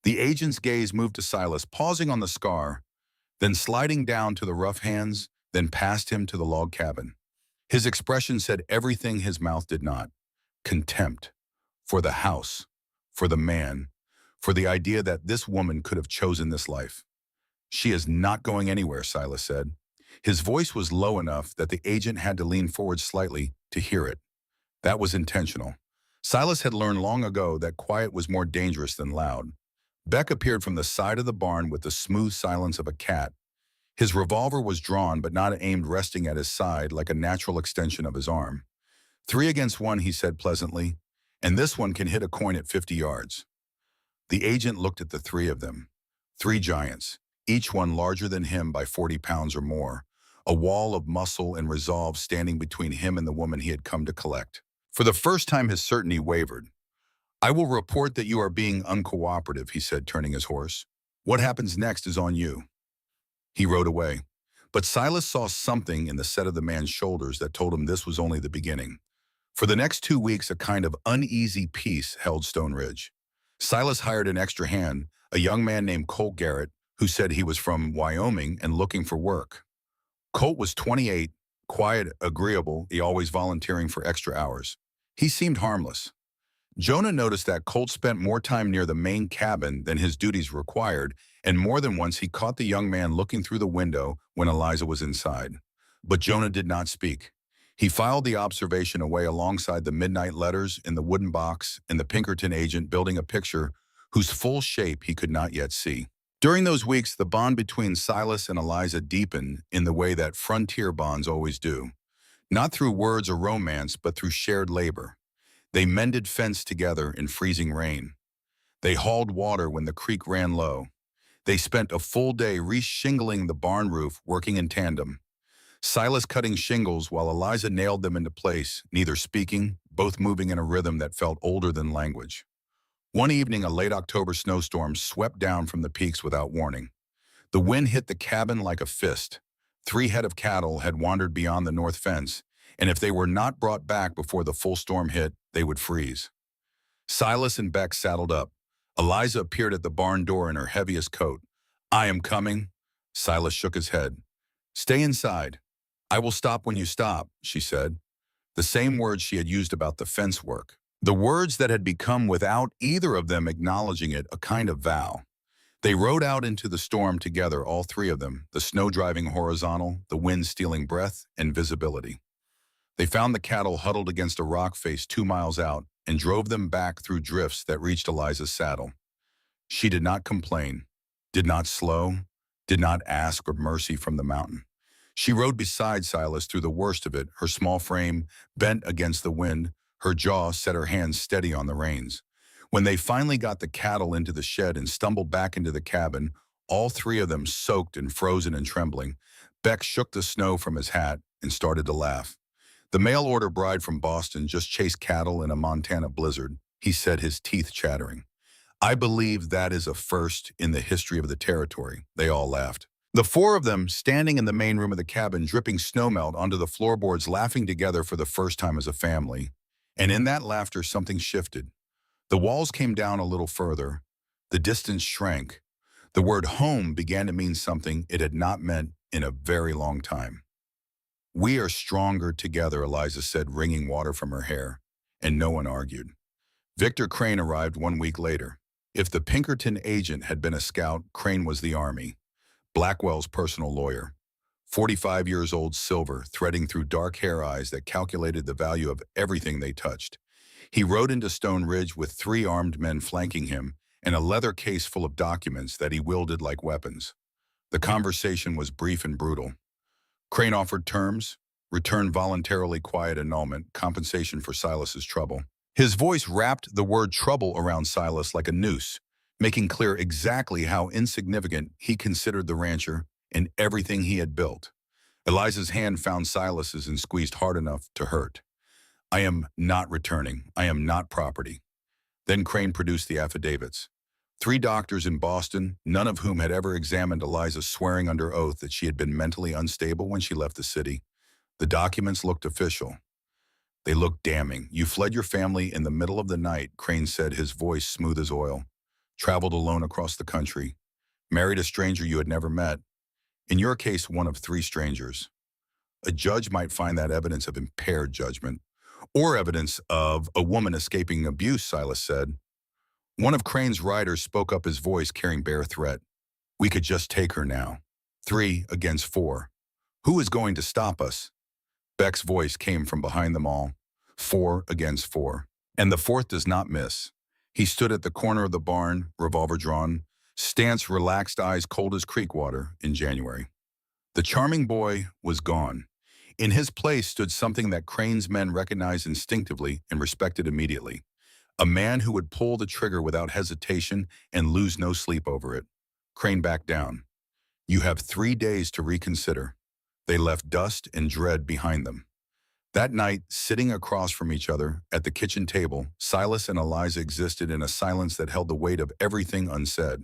The agent's gaze moved to Silas, pausing on the scar, then sliding down to the rough hands, then past him to the log cabin. His expression said everything his mouth did not. Contempt. For the house. For the man. For the idea that this woman could have chosen this life. She is not going anywhere, Silas said. His voice was low enough that the agent had to lean forward slightly to hear it. That was intentional. Silas had learned long ago that quiet was more dangerous than loud. Beck appeared from the side of the barn with the smooth silence of a cat. His revolver was drawn but not aimed, resting at his side like a natural extension of his arm. 3 against 1, he said pleasantly, and this one can hit a coin at 50 yards. The agent looked at the 3 of them. 3 giants, each one larger than him by 40 pounds or more, a wall of muscle and resolve standing between him and the woman he had come to collect. For the first time, his certainty wavered. I will report that you are being uncooperative, he said, turning his horse. What happens next is on you. He rode away, but Silas saw something in the set of the man's shoulders that told him this was only the beginning. For the next 2 weeks, a kind of uneasy peace held Stone Ridge. Silas hired an extra hand, a young man named Colt Garrett, who said he was from Wyoming and looking for work. Colt was 28, quiet, agreeable, always volunteering for extra hours. He seemed harmless. Jonah noticed that Colt spent more time near the main cabin than his duties required, and more than once he caught the young man looking through the window when Eliza was inside. But Jonah did not speak. He filed the observation away alongside the midnight letters in the wooden box and the Pinkerton agent building a picture whose full shape he could not yet see. During those weeks, the bond between Silas and Eliza deepened in the way that frontier bonds always do. Not through words or romance, but through shared labor. They mended fence together in freezing rain. They hauled water when the creek ran low. They spent a full day re-shingling the barn roof, working in tandem. Silas cutting shingles while Eliza nailed them into place, neither speaking, both moving in a rhythm that felt older than language. One evening, a late October snowstorm swept down from the peaks without warning. The wind hit the cabin like a fist. 3 head of cattle had wandered beyond the north fence, and if they were not brought back before the full storm hit, they would freeze. Silas and Beck saddled up. Eliza appeared at the barn door in her heaviest coat. I am coming. Silas shook his head. Stay inside. I will stop when you stop, she said. The same words she had used about the fence work. The words that had become, without either of them acknowledging it, a kind of vow. They rode out into the storm together, all 3 of them, the snow driving horizontal, the wind stealing breath and visibility. They found the cattle huddled against a rock face 2 miles out and drove them back through drifts that reached Eliza's saddle. She did not complain, did not slow, did not ask for mercy from the mountain. She rode beside Silas through the worst of it, her small frame bent against the wind, her jaw set, her hands steady on the reins. When they finally got the cattle into the shed and stumbled back into the cabin, All three of them soaked and frozen and trembling. Beck shook the snow from his hat and started to laugh. The mail-order bride from Boston just chased cattle in a Montana blizzard, he said, his teeth chattering. I believe that is a first in the history of the territory. They all laughed. The four of them, standing in the main room of the cabin, dripping snowmelt onto the floorboards, laughing together for the first time as a family. And in that laughter, something shifted. The walls came down a little further. The distance shrank. The word home began to mean something it had not meant in a very long time. We are stronger together, Eliza said, wringing water from her hair, and no one argued. Victor Crane arrived 1 week later. If the Pinkerton agent had been a scout, Crane was the Army. Blackwell's personal lawyer. 45 years old, silver, threading through dark hair eyes that calculated the value of everything they touched. He rode into Stone Ridge with 3 armed men flanking him and a leather case full of documents that he wielded like weapons. The conversation was brief and brutal. Crane offered terms: return voluntarily, quiet annulment, compensation for Silas's trouble. His voice wrapped the word trouble around Silas like a noose, making clear exactly how insignificant he considered the rancher and everything he had built. Eliza's hand found Silas's and squeezed hard enough to hurt. I am not returning. I am not property. Then Crane produced the affidavits. 3 doctors in Boston, none of whom had ever examined Eliza, swearing under oath that she had been mentally unstable when she left the city. The documents looked official. They looked damning. You fled your family in the middle of the night, Crane said, his voice smooth as oil. Traveled alone across the country. Married a stranger you had never met. In your case, one of 3 strangers. A judge might find that evidence of impaired judgment, or evidence of a woman escaping abuse, Silas said. One of Crane's riders spoke up, his voice carrying bare threat. We could just take her now. 3 against 4. Who is going to stop us? Beck's voice came from behind them all. 4 against 4. And the 4th does not miss. He stood at the corner of the barn, revolver drawn, stance relaxed, eyes cold as creek water in January. The charming boy was gone. In his place stood something that Crane's men recognized instinctively and respected immediately. A man who would pull the trigger without hesitation and lose no sleep over it. Crane backed down. You have 3 days to reconsider. They left dust and dread behind them. That night, sitting across from each other at the kitchen table, Silas and Eliza existed in a silence that held the weight of everything unsaid.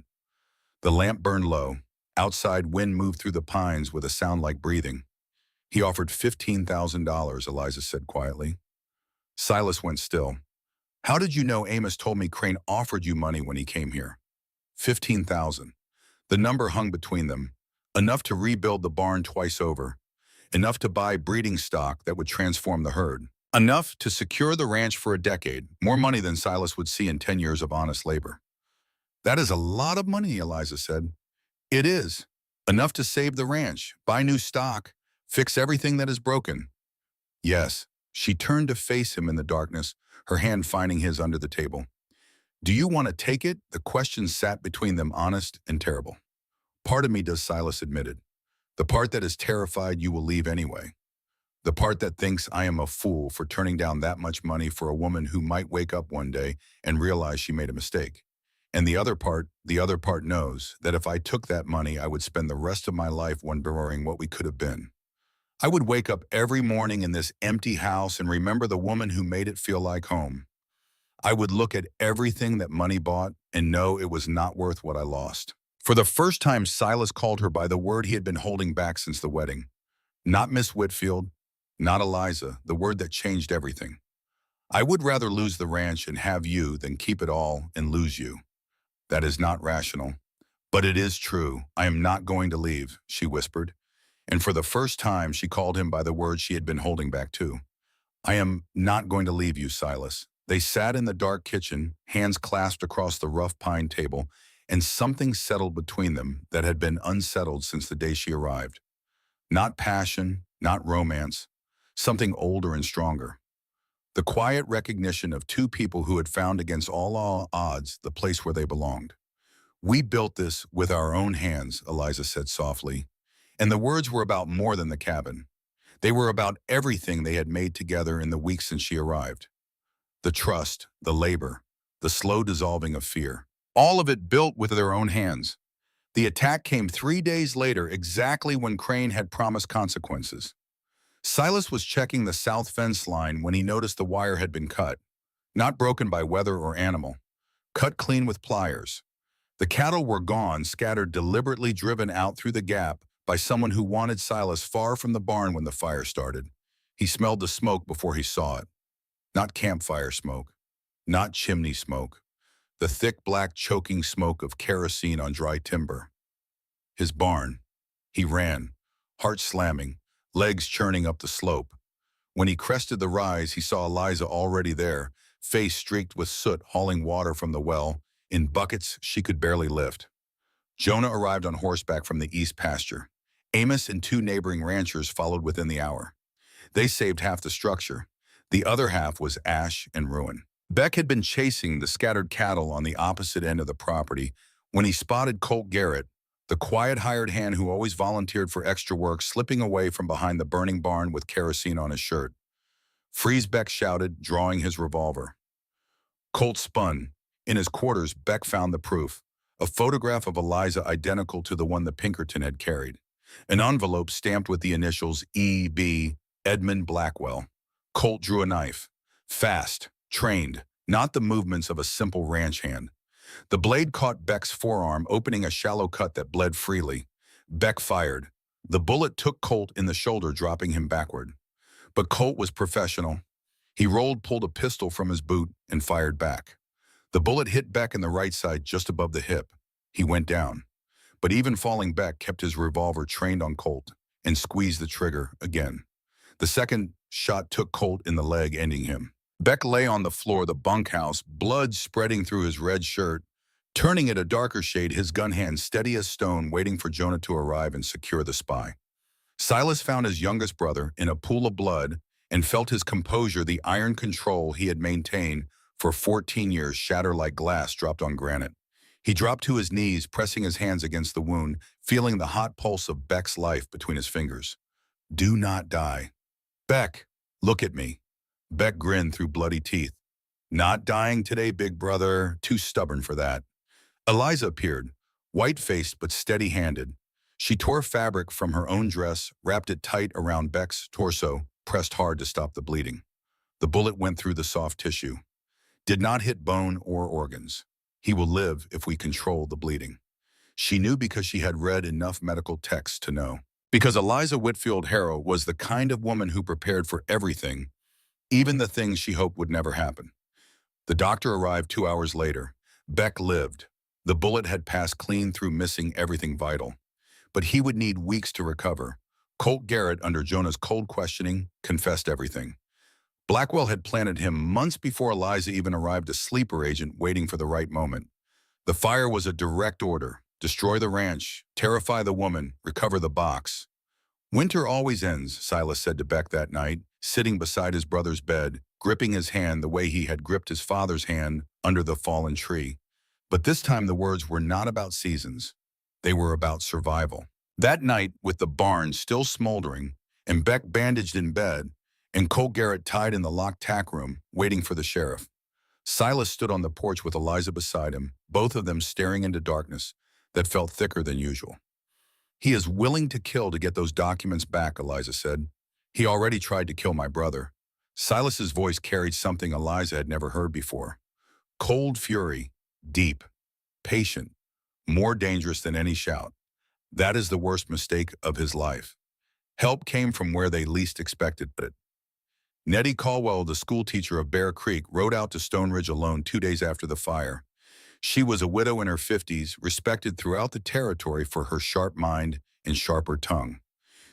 The lamp burned low. Outside, wind moved through the pines with a sound like breathing. He offered $15,000, Eliza said quietly. Silas went still. How did you know? Amos told me Crane offered you money when he came here. 15,000. The number hung between them. Enough to rebuild the barn twice over. Enough to buy breeding stock that would transform the herd. Enough to secure the ranch for a decade. More money than Silas would see in 10 years of honest labor. That is a lot of money, Eliza said. It is. Enough to save the ranch, buy new stock, fix everything that is broken. Yes. She turned to face him in the darkness, her hand finding his under the table. Do you want to take it? The question sat between them, honest and terrible. Part of me does, Silas admitted. The part that is terrified you will leave anyway. The part that thinks I am a fool for turning down that much money for a woman who might wake up one day and realize she made a mistake. And the other part knows that if I took that money, I would spend the rest of my life wondering what we could have been. I would wake up every morning in this empty house and remember the woman who made it feel like home. I would look at everything that money bought and know it was not worth what I lost. For the first time, Silas called her by the word he had been holding back since the wedding. Not Miss Whitfield, not Eliza, the word that changed everything. I would rather lose the ranch and have you than keep it all and lose you. That is not rational. But it is true. I am not going to leave, she whispered. And for the first time, she called him by the word she had been holding back too. I am not going to leave you, Silas. They sat in the dark kitchen, hands clasped across the rough pine table, and something settled between them that had been unsettled since the day she arrived. Not passion, not romance, something older and stronger. The quiet recognition of 2 people who had found against all odds the place where they belonged. We built this with our own hands, Eliza said softly. And the words were about more than the cabin. They were about everything they had made together in the weeks since she arrived. The trust, the labor, the slow dissolving of fear. All of it built with their own hands. The attack came 3 days later, exactly when Crane had promised consequences. Silas was checking the south fence line when he noticed the wire had been cut, not broken by weather or animal, cut clean with pliers. The cattle were gone, scattered, deliberately driven out through the gap by someone who wanted Silas far from the barn when the fire started. He smelled the smoke before he saw it. Not campfire smoke, not chimney smoke, the thick black choking smoke of kerosene on dry timber. His barn. He ran, heart slamming, legs churning up the slope. When he crested the rise, he saw Eliza already there, face streaked with soot, hauling water from the well in buckets she could barely lift. Jonah arrived on horseback from the east pasture. Amos and 2 neighboring ranchers followed within the hour. They saved half the structure. The other half was ash and ruin. Beck had been chasing the scattered cattle on the opposite end of the property when he spotted Colt Garrett, the quiet hired hand who always volunteered for extra work, slipping away from behind the burning barn with kerosene on his shirt. "Freeze," Beck shouted, drawing his revolver. Colt spun. In his quarters, Beck found the proof, a photograph of Eliza identical to the one the Pinkerton had carried. An envelope stamped with the initials E.B. Edmund Blackwell. Colt drew a knife. Fast, trained, not the movements of a simple ranch hand. The blade caught Beck's forearm, opening a shallow cut that bled freely. Beck fired. The bullet took Colt in the shoulder, dropping him backward. But Colt was professional. He pulled a pistol from his boot, and fired back. The bullet hit Beck in the right side, just above the hip. He went down. But even falling, Beck kept his revolver trained on Colt and squeezed the trigger again. The second shot took Colt in the leg, ending him. Beck lay on the floor of the bunkhouse, blood spreading through his red shirt, turning it a darker shade, his gun hand steady as stone, waiting for Jonah to arrive and secure the spy. Silas found his youngest brother in a pool of blood and felt his composure, the iron control he had maintained for 14 years, shatter like glass dropped on granite. He dropped to his knees, pressing his hands against the wound, feeling the hot pulse of Beck's life between his fingers. "Do not die. Beck, look at me." Beck grinned through bloody teeth. "Not dying today, big brother. Too stubborn for that." Eliza appeared, white-faced but steady-handed. She tore fabric from her own dress, wrapped it tight around Beck's torso, pressed hard to stop the bleeding. The bullet went through the soft tissue. Did not hit bone or organs. "He will live if we control the bleeding." She knew because she had read enough medical texts to know. Because Eliza Whitfield Harrow was the kind of woman who prepared for everything, even the things she hoped would never happen. The doctor arrived 2 hours later. Beck lived. The bullet had passed clean through, missing everything vital. But he would need weeks to recover. Colt Garrett, under Jonah's cold questioning, confessed everything. Blackwell had planted him months before Eliza even arrived, a sleeper agent waiting for the right moment. The fire was a direct order. Destroy the ranch, terrify the woman, recover the box. "Winter always ends," Silas said to Beck that night, sitting beside his brother's bed, gripping his hand the way he had gripped his father's hand under the fallen tree. But this time the words were not about seasons. They were about survival. That night, with the barn still smoldering, and Beck bandaged in bed, and Colt Garrett tied in the locked tack room, waiting for the sheriff, Silas stood on the porch with Eliza beside him, both of them staring into darkness that felt thicker than usual. "He is willing to kill to get those documents back," Eliza said. "He already tried to kill my brother." Silas's voice carried something Eliza had never heard before. Cold fury, deep, patient, more dangerous than any shout. That is the worst mistake of his life. Help came from where they least expected it. Nettie Caldwell, the schoolteacher of Bear Creek, rode out to Stone Ridge alone 2 days after the fire. She was a widow in her 50s, respected throughout the territory for her sharp mind and sharper tongue.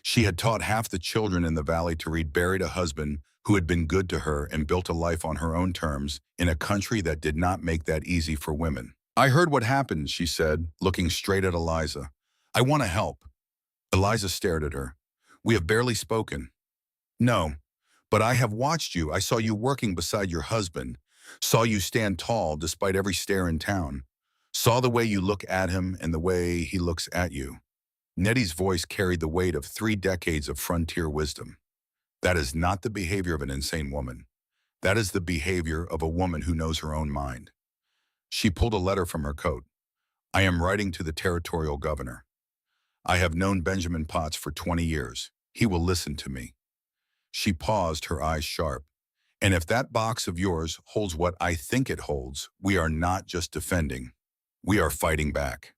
She had taught half the children in the valley to read, buried a husband who had been good to her, and built a life on her own terms in a country that did not make that easy for women. "I heard what happened," she said, looking straight at Eliza. "I want to help." Eliza stared at her. "We have barely spoken." "No, but I have watched you. I saw you working beside your husband. Saw you stand tall despite every stare in town. Saw the way you look at him and the way he looks at you." Nettie's voice carried the weight of 3 decades of frontier wisdom. "That is not the behavior of an insane woman. That is the behavior of a woman who knows her own mind." She pulled a letter from her coat. I am writing to the territorial governor. I have known Benjamin Potts for 20 years. He will listen to me. She paused, her eyes sharp. And if that box of yours holds what I think it holds, we are not just defending. We are fighting back.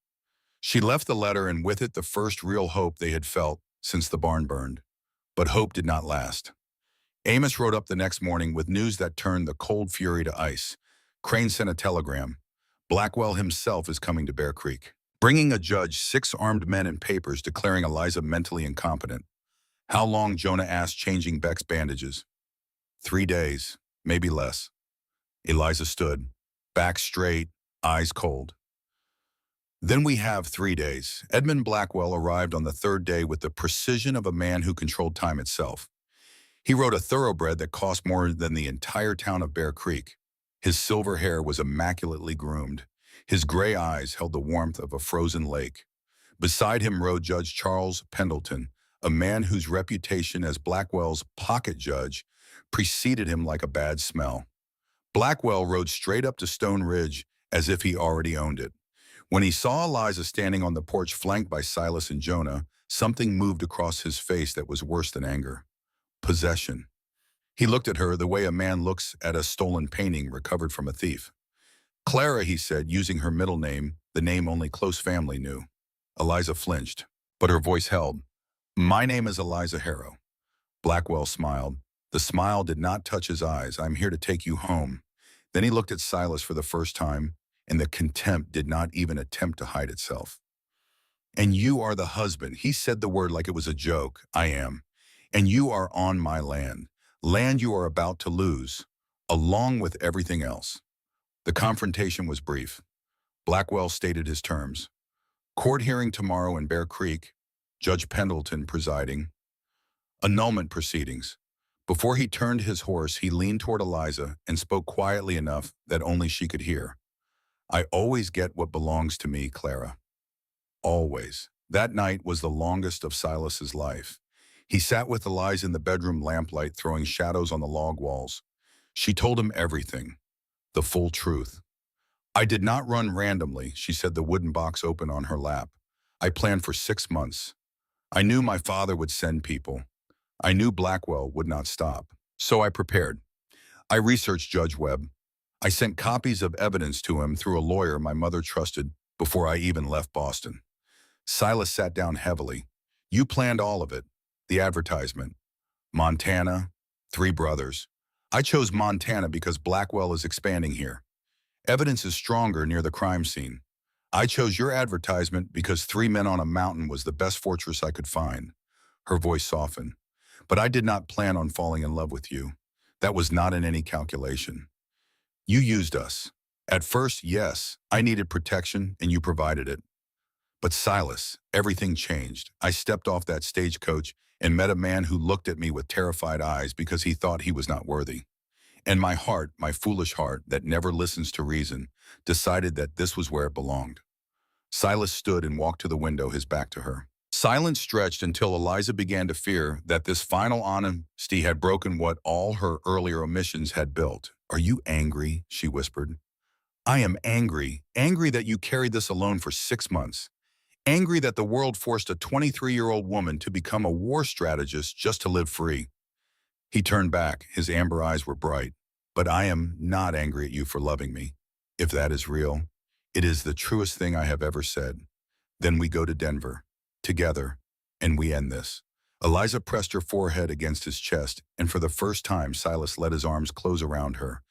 She left the letter and with it the first real hope they had felt since the barn burned. But hope did not last. Amos rode up the next morning with news that turned the cold fury to ice. Crane sent a telegram. Blackwell himself is coming to Bear Creek, bringing a judge 6 armed men and papers declaring Eliza mentally incompetent. How long, Jonah asked, changing Beck's bandages. 3 days, maybe less. Eliza stood, back straight, eyes cold. Then we have 3 days. Edmund Blackwell arrived on the 3rd day with the precision of a man who controlled time itself. He rode a thoroughbred that cost more than the entire town of Bear Creek. His silver hair was immaculately groomed. His gray eyes held the warmth of a frozen lake. Beside him rode Judge Charles Pendleton, a man whose reputation as Blackwell's pocket judge preceded him like a bad smell. Blackwell rode straight up to Stone Ridge as if he already owned it. When he saw Eliza standing on the porch flanked by Silas and Jonah, something moved across his face that was worse than anger. Possession. He looked at her the way a man looks at a stolen painting recovered from a thief. Clara, he said, using her middle name, the name only close family knew. Eliza flinched, but her voice held. My name is Eliza Harrow. Blackwell smiled. The smile did not touch his eyes. I'm here to take you home. Then he looked at Silas for the first time, and the contempt did not even attempt to hide itself. And you are the husband. He said the word like it was a joke. I am. And you are on my land. Land you are about to lose, along with everything else. The confrontation was brief. Blackwell stated his terms. Court hearing tomorrow in Bear Creek, Judge Pendleton presiding. Annulment proceedings. Before he turned his horse, he leaned toward Eliza and spoke quietly enough that only she could hear. I always get what belongs to me, Clara. Always. That night was the longest of Silas's life. He sat with Eliza in the bedroom lamplight, throwing shadows on the log walls. She told him everything, the full truth. I did not run randomly, she said, the wooden box open on her lap. I planned for 6 months. I knew my father would send people. I knew Blackwell would not stop. So I prepared. I researched Judge Webb. I sent copies of evidence to him through a lawyer my mother trusted before I even left Boston. Silas sat down heavily. You planned all of it. The advertisement. Montana, 3 brothers. I chose Montana because Blackwell is expanding here. Evidence is stronger near the crime scene. I chose your advertisement because 3 men on a mountain was the best fortress I could find. Her voice softened. But I did not plan on falling in love with you. That was not in any calculation. You used us. At first, yes, I needed protection and you provided it. But Silas, everything changed. I stepped off that stagecoach and met a man who looked at me with terrified eyes because he thought he was not worthy. And my heart, my foolish heart that never listens to reason, decided that this was where it belonged. Silas stood and walked to the window, his back to her. Silence stretched until Eliza began to fear that this final honesty had broken what all her earlier omissions had built. Are you angry? She whispered. I am angry. Angry that you carried this alone for 6 months. Angry that the world forced a 23-year-old woman to become a war strategist just to live free. He turned back. His amber eyes were bright. But I am not angry at you for loving me. If that is real, it is the truest thing I have ever said. Then we go to Denver, together, and we end this. Eliza pressed her forehead against his chest, and for the first time Silas let his arms close around her.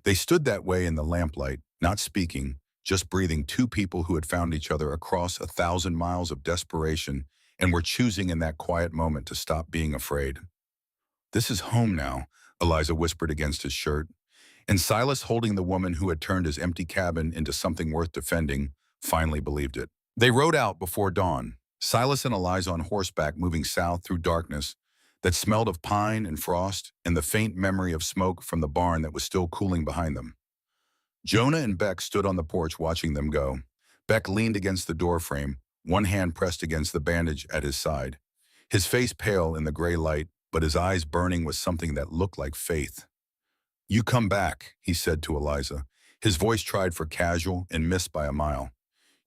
They stood that way in the lamplight, not speaking, just breathing, 2 people who had found each other across 1,000 miles of desperation and were choosing in that quiet moment to stop being afraid. This is home now, Eliza whispered against his shirt. And Silas, holding the woman who had turned his empty cabin into something worth defending, finally believed it. They rode out before dawn, Silas and Eliza on horseback moving south through darkness that smelled of pine and frost and the faint memory of smoke from the barn that was still cooling behind them. Jonah and Beck stood on the porch watching them go. Beck leaned against the doorframe, one hand pressed against the bandage at his side. His face pale in the gray light, but his eyes burning with something that looked like faith. You come back, he said to Eliza. His voice tried for casual and missed by a mile.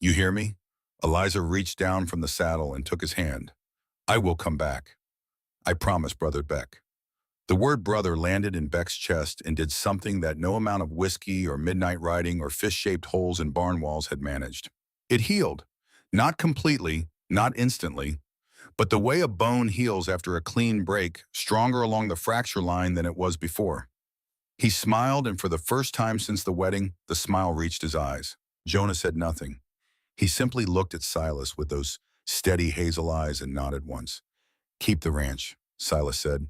You hear me? Eliza reached down from the saddle and took his hand. I will come back. I promise, Brother Beck. The word brother landed in Beck's chest and did something that no amount of whiskey or midnight riding or fish-shaped holes in barn walls had managed. It healed. Not completely, not instantly, but the way a bone heals after a clean break, stronger along the fracture line than it was before. He smiled, and for the first time since the wedding, the smile reached his eyes. Jonah said nothing. He simply looked at Silas with those steady hazel eyes and nodded once. Keep the ranch, Silas said.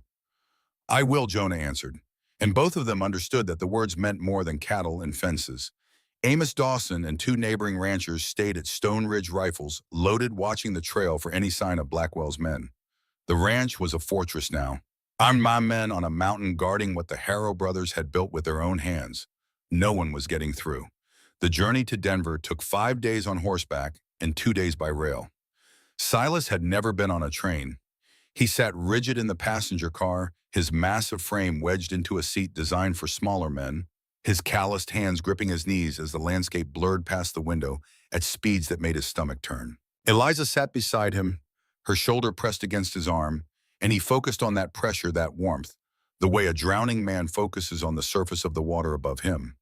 I will, Jonah answered, and both of them understood that the words meant more than cattle and fences. Amos Dawson and two neighboring ranchers stayed at Stone Ridge Rifles, loaded, watching the trail for any sign of Blackwell's men. The ranch was a fortress now. Armed my men on a mountain guarding what the Harrow brothers had built with their own hands. No one was getting through. The journey to Denver took 5 days on horseback and 2 days by rail. Silas had never been on a train. He sat rigid in the passenger car, his massive frame wedged into a seat designed for smaller men, his calloused hands gripping his knees as the landscape blurred past the window at speeds that made his stomach turn. Eliza sat beside him, her shoulder pressed against his arm, and he focused on that pressure, that warmth, the way a drowning man focuses on the surface of the water above him.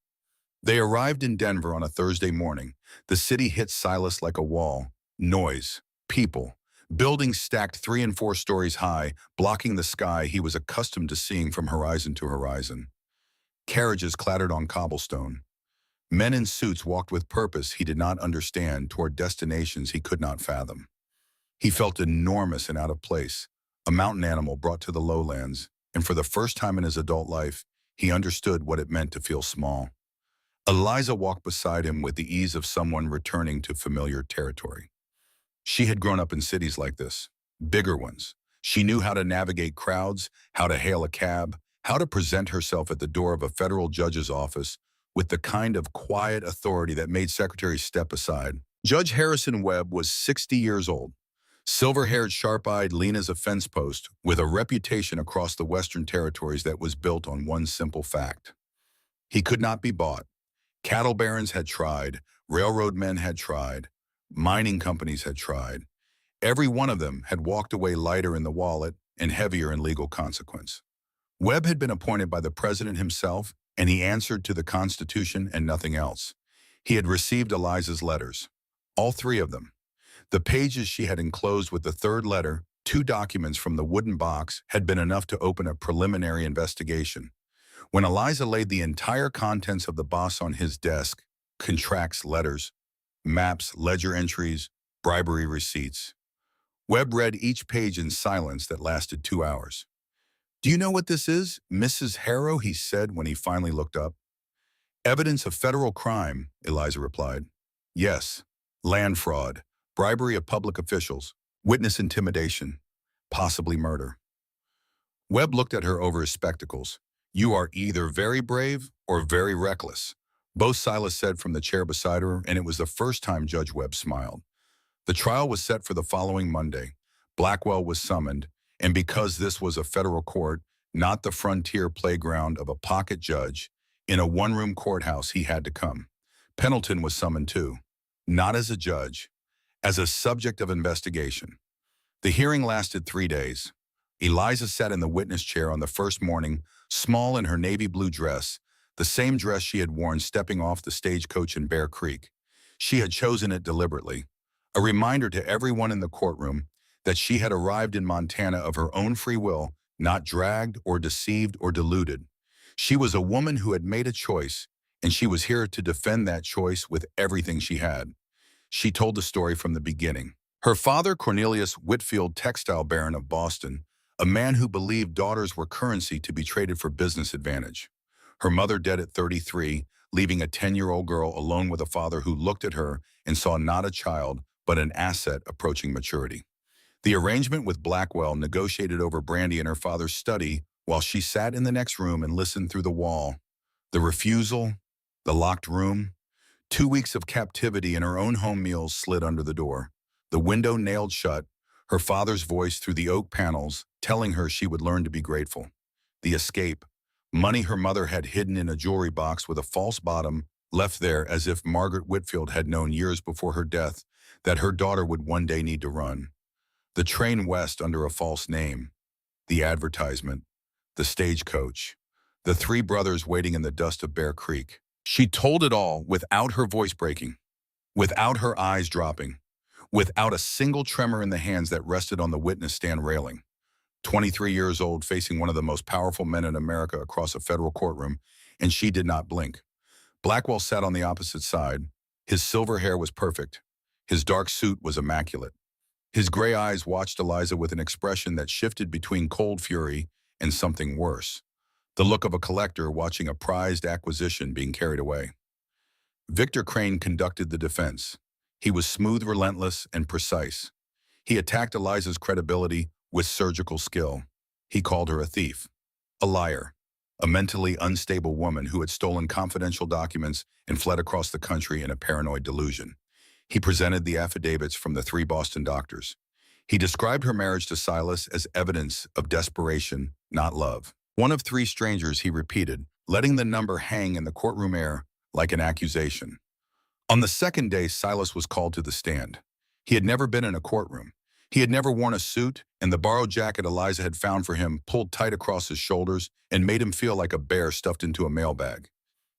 They arrived in Denver on a Thursday morning. The city hit Silas like a wall. Noise, people, buildings stacked 3 and 4 stories high, blocking the sky he was accustomed to seeing from horizon to horizon. Carriages clattered on cobblestone. Men in suits walked with purpose he did not understand toward destinations he could not fathom. He felt enormous and out of place, a mountain animal brought to the lowlands, and for the first time in his adult life, he understood what it meant to feel small. Eliza walked beside him with the ease of someone returning to familiar territory. She had grown up in cities like this, bigger ones. She knew how to navigate crowds, how to hail a cab, how to present herself at the door of a federal judge's office with the kind of quiet authority that made secretaries step aside. Judge Harrison Webb was 60 years old, silver-haired, sharp-eyed, lean as a fence post, with a reputation across the Western Territories that was built on one simple fact. He could not be bought. Cattle barons had tried, railroad men had tried, mining companies had tried. Every one of them had walked away lighter in the wallet and heavier in legal consequence. Webb had been appointed by the president himself, and he answered to the Constitution and nothing else. He had received Eliza's letters, all 3 of them. The pages she had enclosed with the 3rd letter, 2 documents from the wooden box, had been enough to open a preliminary investigation. When Eliza laid the entire contents of the box on his desk, contracts, letters, maps, ledger entries, bribery receipts, Webb read each page in silence that lasted 2 hours. Do you know what this is, Mrs. Harrow? He said when he finally looked up. Evidence of federal crime, Eliza replied. Yes, land fraud, bribery of public officials, witness intimidation, possibly murder. Webb looked at her over his spectacles. You are either very brave or very reckless, both Silas said from the chair beside her, and it was the first time Judge Webb smiled. The trial was set for the following Monday. Blackwell was summoned, and because this was a federal court, not the frontier playground of a pocket judge, in a one-room courthouse, he had to come. Pendleton was summoned too, not as a judge, as a subject of investigation. The hearing lasted 3 days. Eliza sat in the witness chair on the first morning, small in her navy blue dress, the same dress she had worn stepping off the stagecoach in Bear Creek. She had chosen it deliberately, a reminder to everyone in the courtroom that she had arrived in Montana of her own free will, not dragged or deceived or deluded. She was a woman who had made a choice, and she was here to defend that choice with everything she had. She told the story from the beginning. Her father, Cornelius Whitfield, textile baron of Boston, a man who believed daughters were currency to be traded for business advantage. Her mother dead at 33, leaving a 10-year-old girl alone with a father who looked at her and saw not a child, but an asset approaching maturity. The arrangement with Blackwell, negotiated over brandy in her father's study while she sat in the next room and listened through the wall. The refusal, the locked room, 2 weeks of captivity and her own home meals slid under the door. The window nailed shut, her father's voice through the oak panels, telling her she would learn to be grateful. The escape, money her mother had hidden in a jewelry box with a false bottom, left there as if Margaret Whitfield had known years before her death that her daughter would one day need to run. The train west under a false name, the advertisement, the stagecoach, the three brothers waiting in the dust of Bear Creek. She told it all without her voice breaking, without her eyes dropping, without a single tremor in the hands that rested on the witness stand railing. 23 years old, facing one of the most powerful men in America across a federal courtroom, and she did not blink. Blackwell sat on the opposite side. His silver hair was perfect. His dark suit was immaculate. His gray eyes watched Eliza with an expression that shifted between cold fury and something worse, the look of a collector watching a prized acquisition being carried away. Victor Crane conducted the defense. He was smooth, relentless, and precise. He attacked Eliza's credibility with surgical skill. He called her a thief, a liar, a mentally unstable woman who had stolen confidential documents and fled across the country in a paranoid delusion. He presented the affidavits from the three Boston doctors. He described her marriage to Silas as evidence of desperation, not love. One of three strangers, he repeated, letting the number hang in the courtroom air like an accusation. On the second day, Silas was called to the stand. He had never been in a courtroom. He had never worn a suit, and the borrowed jacket Eliza had found for him pulled tight across his shoulders and made him feel like a bear stuffed into a mailbag.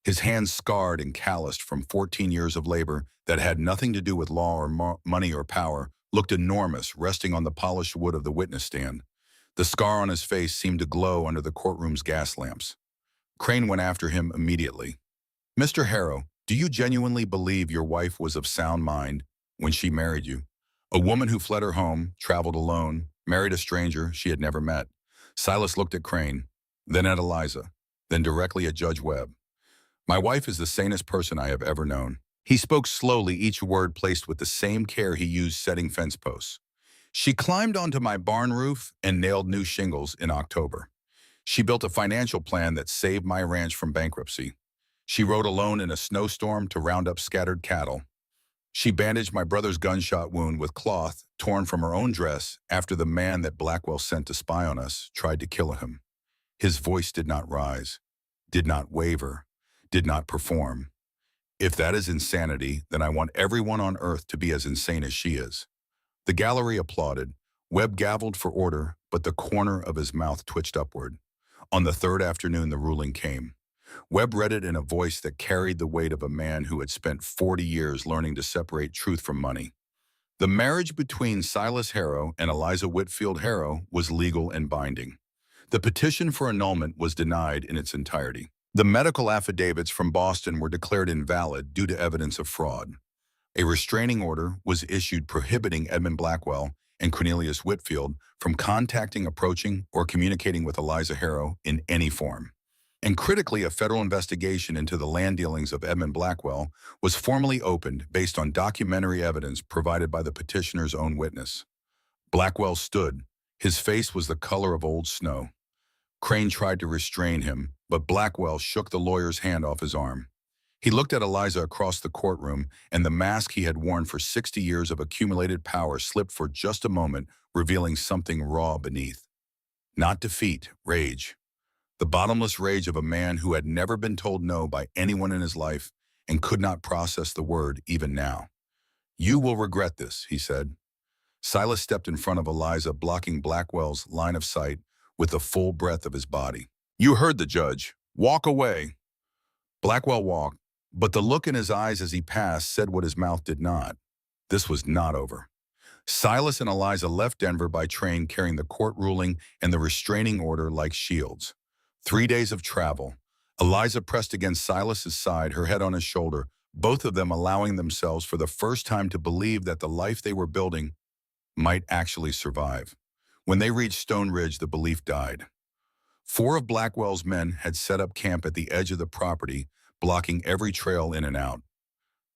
His hands scarred and calloused from 14 years of labor that had nothing to do with law or money or power, looked enormous resting on the polished wood of the witness stand. The scar on his face seemed to glow under the courtroom's gas lamps. Crane went after him immediately. "Mr. Harrow, do you genuinely believe your wife was of sound mind when she married you? A woman who fled her home, traveled alone, married a stranger she had never met." Silas looked at Crane, then at Eliza, then directly at Judge Webb. "My wife is the sanest person I have ever known." He spoke slowly, each word placed with the same care he used setting fence posts. "She climbed onto my barn roof and nailed new shingles in October. She built a financial plan that saved my ranch from bankruptcy. She rode alone in a snowstorm to round up scattered cattle. She bandaged my brother's gunshot wound with cloth torn from her own dress after the man that Blackwell sent to spy on us tried to kill him." His voice did not rise, did not waver, did not perform. "If that is insanity, then I want everyone on earth to be as insane as she is." The gallery applauded. Webb gavelled for order, but the corner of his mouth twitched upward. On the third afternoon, the ruling came. Webb read it in a voice that carried the weight of a man who had spent 40 years learning to separate truth from money. The marriage between Silas Harrow and Eliza Whitfield Harrow was legal and binding. The petition for annulment was denied in its entirety. The medical affidavits from Boston were declared invalid due to evidence of fraud. A restraining order was issued prohibiting Edmund Blackwell and Cornelius Whitfield from contacting, approaching, or communicating with Eliza Harrow in any form. And critically, a federal investigation into the land dealings of Edmund Blackwell was formally opened based on documentary evidence provided by the petitioner's own witness. Blackwell stood. His face was the color of old snow. Crane tried to restrain him, but Blackwell shook the lawyer's hand off his arm. He looked at Eliza across the courtroom, and the mask he had worn for 60 years of accumulated power slipped for just a moment, revealing something raw beneath. Not defeat, rage. The bottomless rage of a man who had never been told no by anyone in his life and could not process the word even now. "You will regret this," he said. Silas stepped in front of Eliza, blocking Blackwell's line of sight with the full breadth of his body. "You heard the judge. Walk away." Blackwell walked, but the look in his eyes as he passed said what his mouth did not. This was not over. Silas and Eliza left Denver by train carrying the court ruling and the restraining order like shields. 3 days of travel. Eliza pressed against Silas's side, her head on his shoulder, both of them allowing themselves for the first time to believe that the life they were building might actually survive. When they reached Stone Ridge, the belief died. 4 of Blackwell's men had set up camp at the edge of the property, blocking every trail in and out.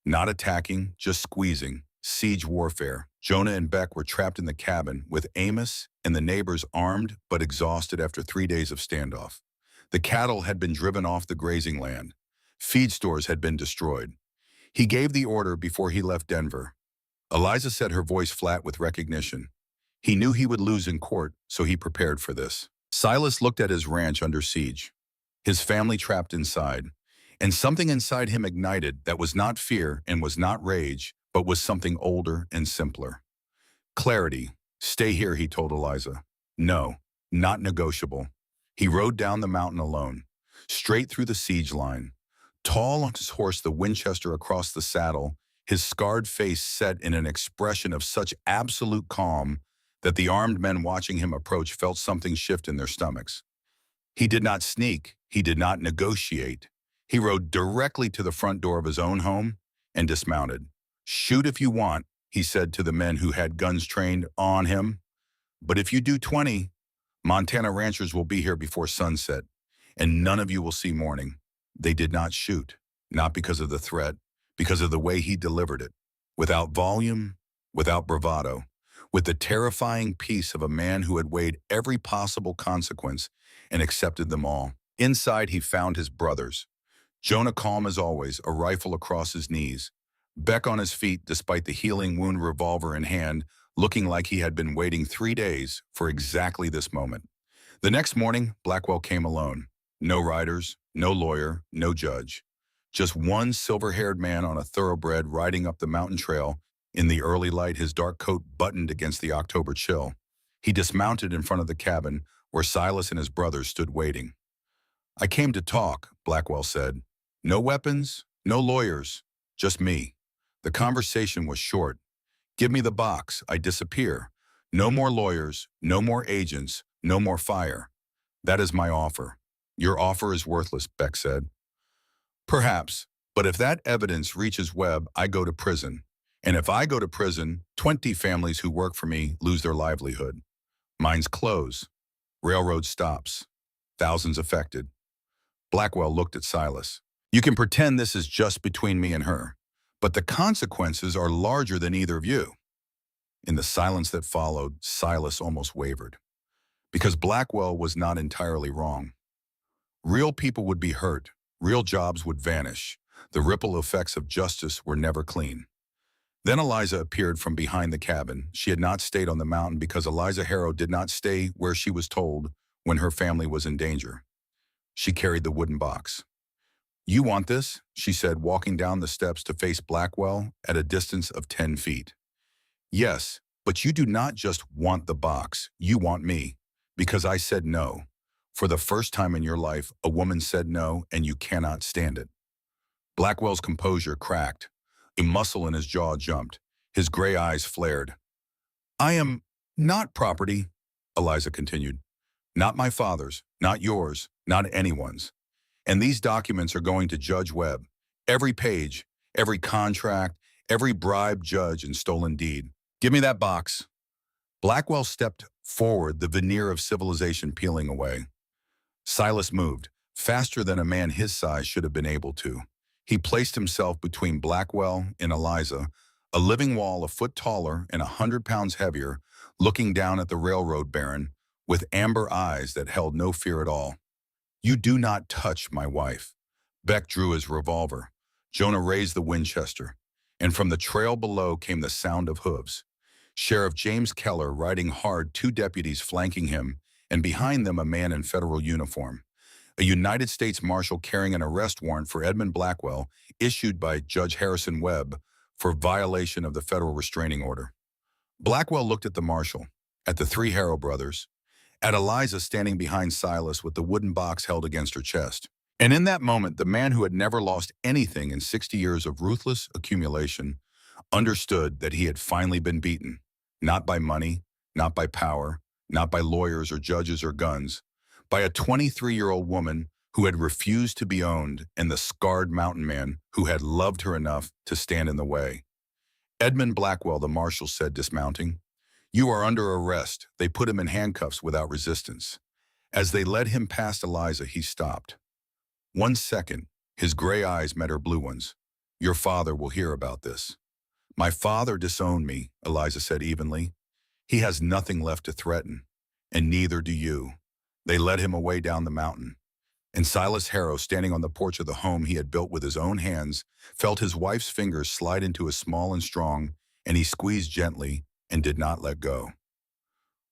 Not attacking, just squeezing. Siege warfare. Jonah and Beck were trapped in the cabin, with Amos and the neighbors armed but exhausted after 3 days of standoff. The cattle had been driven off the grazing land. Feed stores had been destroyed. He gave the order before he left Denver. Eliza said, her voice flat with recognition. He knew he would lose in court, so he prepared for this. Silas looked at his ranch under siege, his family trapped inside, And something inside him ignited that was not fear and was not rage, but was something older and simpler. Clarity. Stay here, he told Eliza. No, not negotiable. He rode down the mountain alone, straight through the siege line. Tall on his horse, the Winchester across the saddle, his scarred face set in an expression of such absolute calm that the armed men watching him approach felt something shift in their stomachs. He did not sneak. He did not negotiate. He rode directly to the front door of his own home and dismounted. Shoot if you want, he said to the men who had guns trained on him. But if you do 20, Montana ranchers will be here before sunset, and none of you will see morning. They did not shoot, not because of the threat, because of the way he delivered it, without volume, without bravado, with the terrifying peace of a man who had weighed every possible consequence and accepted them all. Inside, he found his brothers. Jonah calm as always, a rifle across his knees. Beck on his feet despite the healing wound, revolver in hand, looking like he had been waiting 3 days for exactly this moment. The next morning, Blackwell came alone. No riders, no lawyer, no judge. Just one silver-haired man on a thoroughbred riding up the mountain trail. In the early light, his dark coat buttoned against the October chill. He dismounted in front of the cabin where Silas and his brothers stood waiting. I came to talk, Blackwell said. No weapons, no lawyers, just me. The conversation was short. Give me the box, I disappear. No more lawyers, no more agents, no more fire. That is my offer. Your offer is worthless, Beck said. Perhaps, but if that evidence reaches Webb, I go to prison. And if I go to prison, 20 families who work for me lose their livelihood. Mines close. Railroad stops. Thousands affected. Blackwell looked at Silas. You can pretend this is just between me and her, but the consequences are larger than either of you. In the silence that followed, Silas almost wavered, because Blackwell was not entirely wrong. Real people would be hurt. Real jobs would vanish. The ripple effects of justice were never clean. Then Eliza appeared from behind the cabin. She had not stayed on the mountain because Eliza Harrow did not stay where she was told when her family was in danger. She carried the wooden box. You want this, she said, walking down the steps to face Blackwell at a distance of 10 feet. Yes, but you do not just want the box. You want me, because I said no. For the first time in your life, a woman said no, and you cannot stand it. Blackwell's composure cracked. A muscle in his jaw jumped. His gray eyes flared. I am not property, Eliza continued. Not my father's, not yours, not anyone's. And these documents are going to Judge Webb. Every page, every contract, every bribe, judge, and stolen deed. Give me that box. Blackwell stepped forward, the veneer of civilization peeling away. Silas moved, faster than a man his size should have been able to. He placed himself between Blackwell and Eliza, a living wall a foot taller and 100 pounds heavier, looking down at the railroad baron with amber eyes that held no fear at all. You do not touch my wife. Beck drew his revolver. Jonah raised the Winchester, and from the trail below came the sound of hooves. Sheriff James Keller riding hard, 2 deputies flanking him, and behind them a man in federal uniform. A United States Marshal carrying an arrest warrant for Edmund Blackwell, issued by Judge Harrison Webb for violation of the federal restraining order. Blackwell looked at the marshal, at the 3 Harrow brothers, at Eliza standing behind Silas with the wooden box held against her chest. And in that moment, the man who had never lost anything in 60 years of ruthless accumulation understood that he had finally been beaten, not by money, not by power, not by lawyers or judges or guns, by a 23-year-old woman who had refused to be owned and the scarred mountain man who had loved her enough to stand in the way. Edmund Blackwell, the marshal said, dismounting. You are under arrest. They put him in handcuffs without resistance. As they led him past Eliza, he stopped. 1 second, his gray eyes met her blue ones. Your father will hear about this. My father disowned me, Eliza said evenly. He has nothing left to threaten, and neither do you. They led him away down the mountain. And Silas Harrow, standing on the porch of the home he had built with his own hands, felt his wife's fingers slide into his small and strong, and he squeezed gently and did not let go.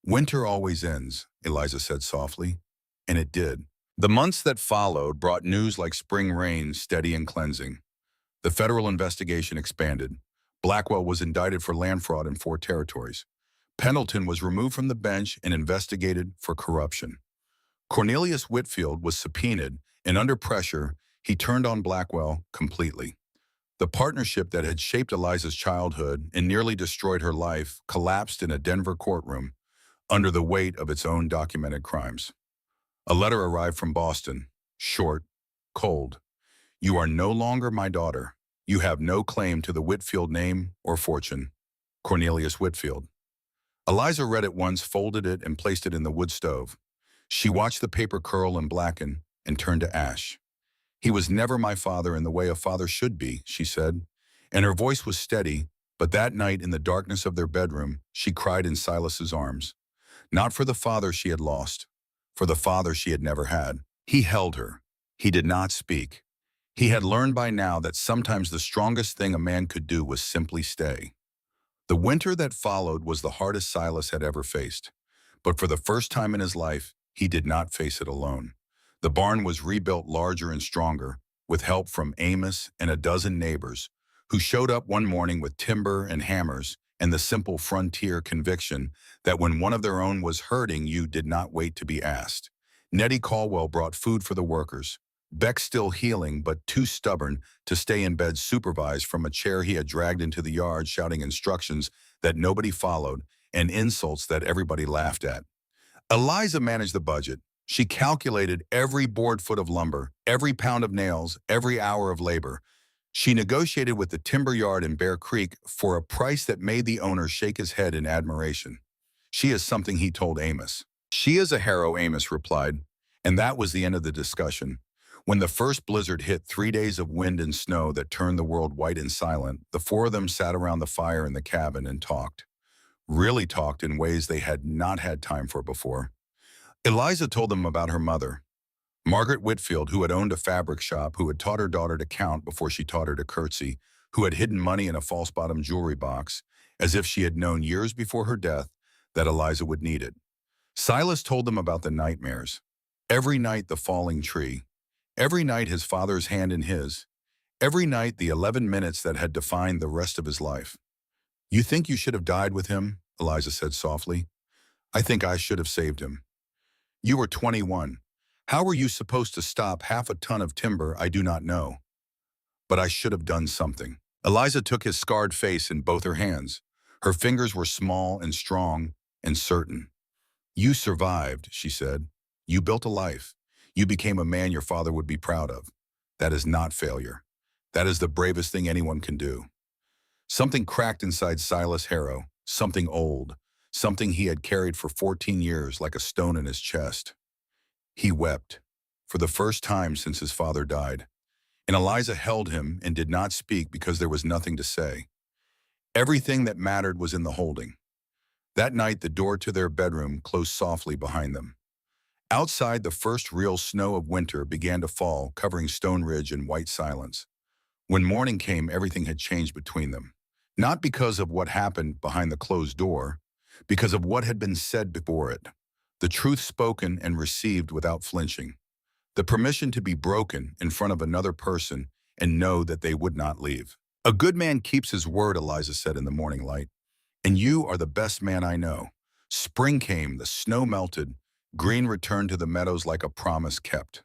Winter always ends, Eliza said softly, and it did. The months that followed brought news like spring rain, steady and cleansing. The federal investigation expanded. Blackwell was indicted for land fraud in 4 territories. Pendleton was removed from the bench and investigated for corruption. Cornelius Whitfield was subpoenaed, and under pressure, he turned on Blackwell completely. The partnership that had shaped Eliza's childhood and nearly destroyed her life collapsed in a Denver courtroom under the weight of its own documented crimes. A letter arrived from Boston, short, cold. "You are no longer my daughter. You have no claim to the Whitfield name or fortune. Cornelius Whitfield." Eliza read it once, folded it, and placed it in the wood stove. She watched the paper curl and blacken and turn to ash. "He was never my father in the way a father should be," she said, and her voice was steady, but that night in the darkness of their bedroom, she cried in Silas's arms. Not for the father she had lost, for the father she had never had. He held her. He did not speak. He had learned by now that sometimes the strongest thing a man could do was simply stay. The winter that followed was the hardest Silas had ever faced, but for the first time in his life, he did not face it alone. The barn was rebuilt larger and stronger, with help from Amos and a dozen neighbors, who showed up one morning with timber and hammers and the simple frontier conviction that when one of their own was hurting, you did not wait to be asked. Nettie Caldwell brought food for the workers. Beck, still healing but too stubborn to stay in bed, supervised from a chair he had dragged into the yard, shouting instructions that nobody followed and insults that everybody laughed at. Eliza managed the budget. She calculated every board foot of lumber, every pound of nails, every hour of labor. She negotiated with the timber yard in Bear Creek for a price that made the owner shake his head in admiration. "She is something," he told Amos. "She is a hero," Amos replied, and that was the end of the discussion. When the first blizzard hit, 3 days of wind and snow that turned the world white and silent, the 4 of them sat around the fire in the cabin and talked. Really talked in ways they had not had time for before. Eliza told them about her mother, Margaret Whitfield, who had owned a fabric shop, who had taught her daughter to count before she taught her to curtsy, who had hidden money in a false-bottom jewelry box, as if she had known years before her death that Eliza would need it. Silas told them about the nightmares. Every night the falling tree. Every night his father's hand in his. Every night the 11 minutes that had defined the rest of his life. "You think you should have died with him?" Eliza said softly. "I think I should have saved him." "You were 21. How were you supposed to stop half a ton of timber? I do not know. But I should have done something." Eliza took his scarred face in both her hands. Her fingers were small and strong and certain. "You survived," she said. "You built a life. You became a man your father would be proud of. That is not failure. That is the bravest thing anyone can do." Something cracked inside Silas Harrow, something old, something he had carried for 14 years like a stone in his chest. He wept, for the first time since his father died, and Eliza held him and did not speak because there was nothing to say. Everything that mattered was in the holding. That night, the door to their bedroom closed softly behind them. Outside, the first real snow of winter began to fall, covering Stone Ridge in white silence. When morning came, everything had changed between them. Not because of what happened behind the closed door, because of what had been said before it. The truth spoken and received without flinching. The permission to be broken in front of another person and know that they would not leave. "A good man keeps his word," Eliza said in the morning light. "And you are the best man I know." Spring came, the snow melted, green returned to the meadows like a promise kept.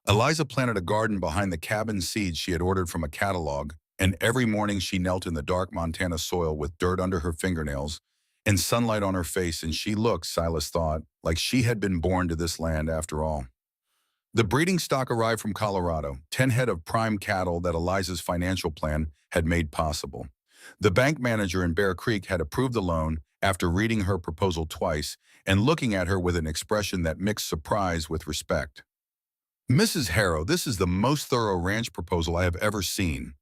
Eliza planted a garden behind the cabin, seeds she had ordered from a catalog, and every morning she knelt in the dark Montana soil with dirt under her fingernails and sunlight on her face, and she looked, Silas thought, like she had been born to this land after all. The breeding stock arrived from Colorado, 10 head of prime cattle that Eliza's financial plan had made possible. The bank manager in Bear Creek had approved the loan after reading her proposal twice and looking at her with an expression that mixed surprise with respect. "Mrs. Harrow, this is the most thorough ranch proposal I have ever seen."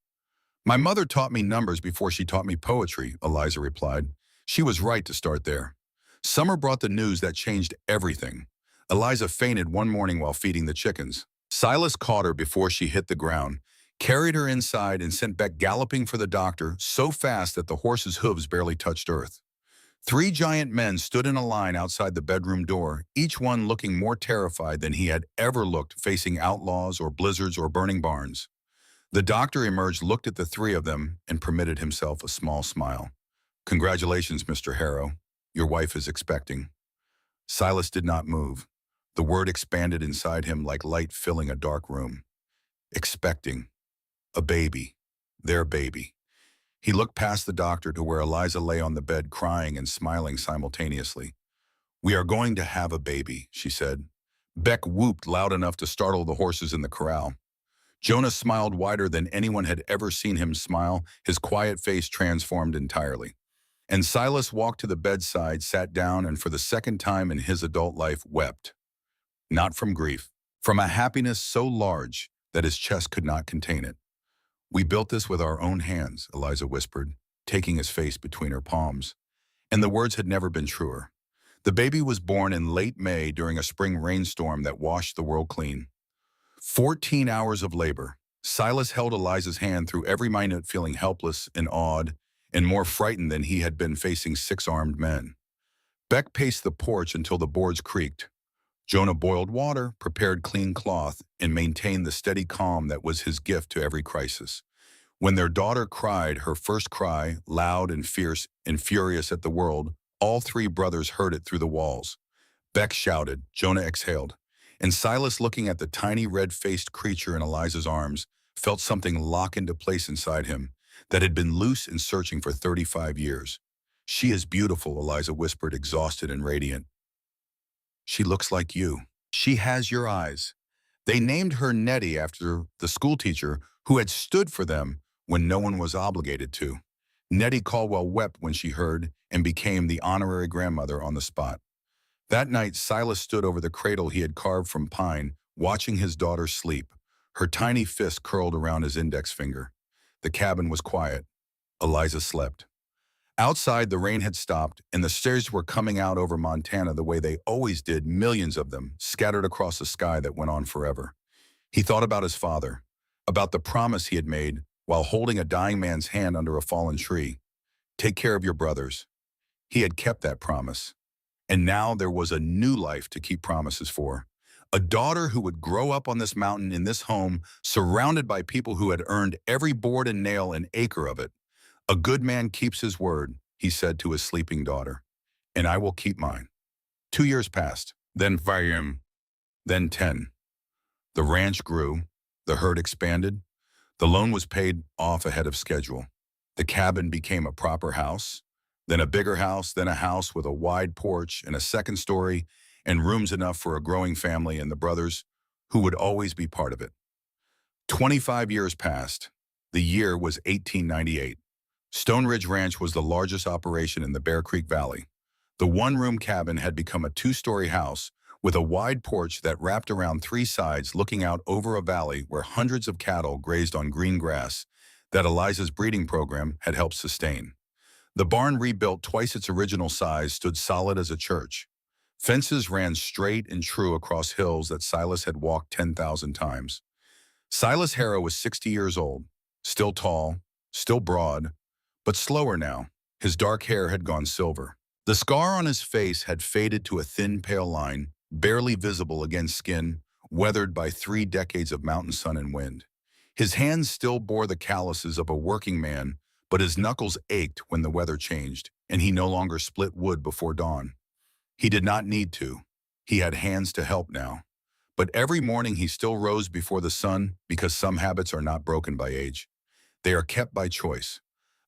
"My mother taught me numbers before she taught me poetry," Eliza replied. She was right to start there. Summer brought the news that changed everything. Eliza fainted one morning while feeding the chickens. Silas caught her before she hit the ground, carried her inside, and sent Beck galloping for the doctor so fast that the horse's hooves barely touched earth. Three giant men stood in a line outside the bedroom door, each one looking more terrified than he had ever looked, facing outlaws or blizzards or burning barns. The doctor emerged, looked at the three of them, and permitted himself a small smile. "Congratulations, Mr. Harrow. Your wife is expecting." Silas did not move. The word expanded inside him like light filling a dark room. Expecting. A baby. Their baby. He looked past the doctor to where Eliza lay on the bed crying and smiling simultaneously. "We are going to have a baby," she said. Beck whooped loud enough to startle the horses in the corral. Jonah smiled wider than anyone had ever seen him smile, his quiet face transformed entirely. And Silas walked to the bedside, sat down, and for the second time in his adult life wept. Not from grief, from a happiness so large that his chest could not contain it. "We built this with our own hands," Eliza whispered, taking his face between her palms. And the words had never been truer. The baby was born in late May during a spring rainstorm that washed the world clean. 14 hours of labor. Silas held Eliza's hand through every minute, feeling helpless and awed, and more frightened than he had been facing six armed men. Beck paced the porch until the boards creaked. Jonah boiled water, prepared clean cloth, and maintained the steady calm that was his gift to every crisis. When their daughter cried, her first cry, loud and fierce and furious at the world, all three brothers heard it through the walls. Beck shouted, Jonah exhaled, and Silas, looking at the tiny red-faced creature in Eliza's arms, felt something lock into place inside him that had been loose and searching for 35 years. "She is beautiful," Eliza whispered, exhausted and radiant. "She looks like you. She has your eyes." They named her Nettie after the schoolteacher who had stood for them when no one was obligated to. Nettie Caldwell wept when she heard and became the honorary grandmother on the spot. That night, Silas stood over the cradle he had carved from pine, watching his daughter sleep, her tiny fist curled around his index finger. The cabin was quiet. Eliza slept. Outside, the rain had stopped, and the stars were coming out over Montana the way they always did, millions of them, scattered across a sky that went on forever. He thought about his father, about the promise he had made while holding a dying man's hand under a fallen tree. Take care of your brothers. He had kept that promise. And now there was a new life to keep promises for. A daughter who would grow up on this mountain in this home, surrounded by people who had earned every board and nail and acre of it. "A good man keeps his word," he said to his sleeping daughter, "and I will keep mine." 2 years passed, then 5, then 10. The ranch grew, the herd expanded, the loan was paid off ahead of schedule. The cabin became a proper house, then a bigger house, then a house with a wide porch and a second story and rooms enough for a growing family and the brothers who would always be part of it. 25 years passed. The year was 1898. Stone Ridge Ranch was the largest operation in the Bear Creek Valley. The one-room cabin had become a 2-story house with a wide porch that wrapped around 3 sides, looking out over a valley where hundreds of cattle grazed on green grass that Eliza's breeding program had helped sustain. The barn, rebuilt twice its original size, stood solid as a church. Fences ran straight and true across hills that Silas had walked 10,000 times. Silas Harrow was 60 years old, still tall, still broad, but slower now. His dark hair had gone silver. The scar on his face had faded to a thin, pale line, barely visible against skin, weathered by 3 decades of mountain sun and wind. His hands still bore the calluses of a working man, but his knuckles ached when the weather changed, and he no longer split wood before dawn. He did not need to. He had hands to help now. But every morning he still rose before the sun, because some habits are not broken by age. They are kept by choice.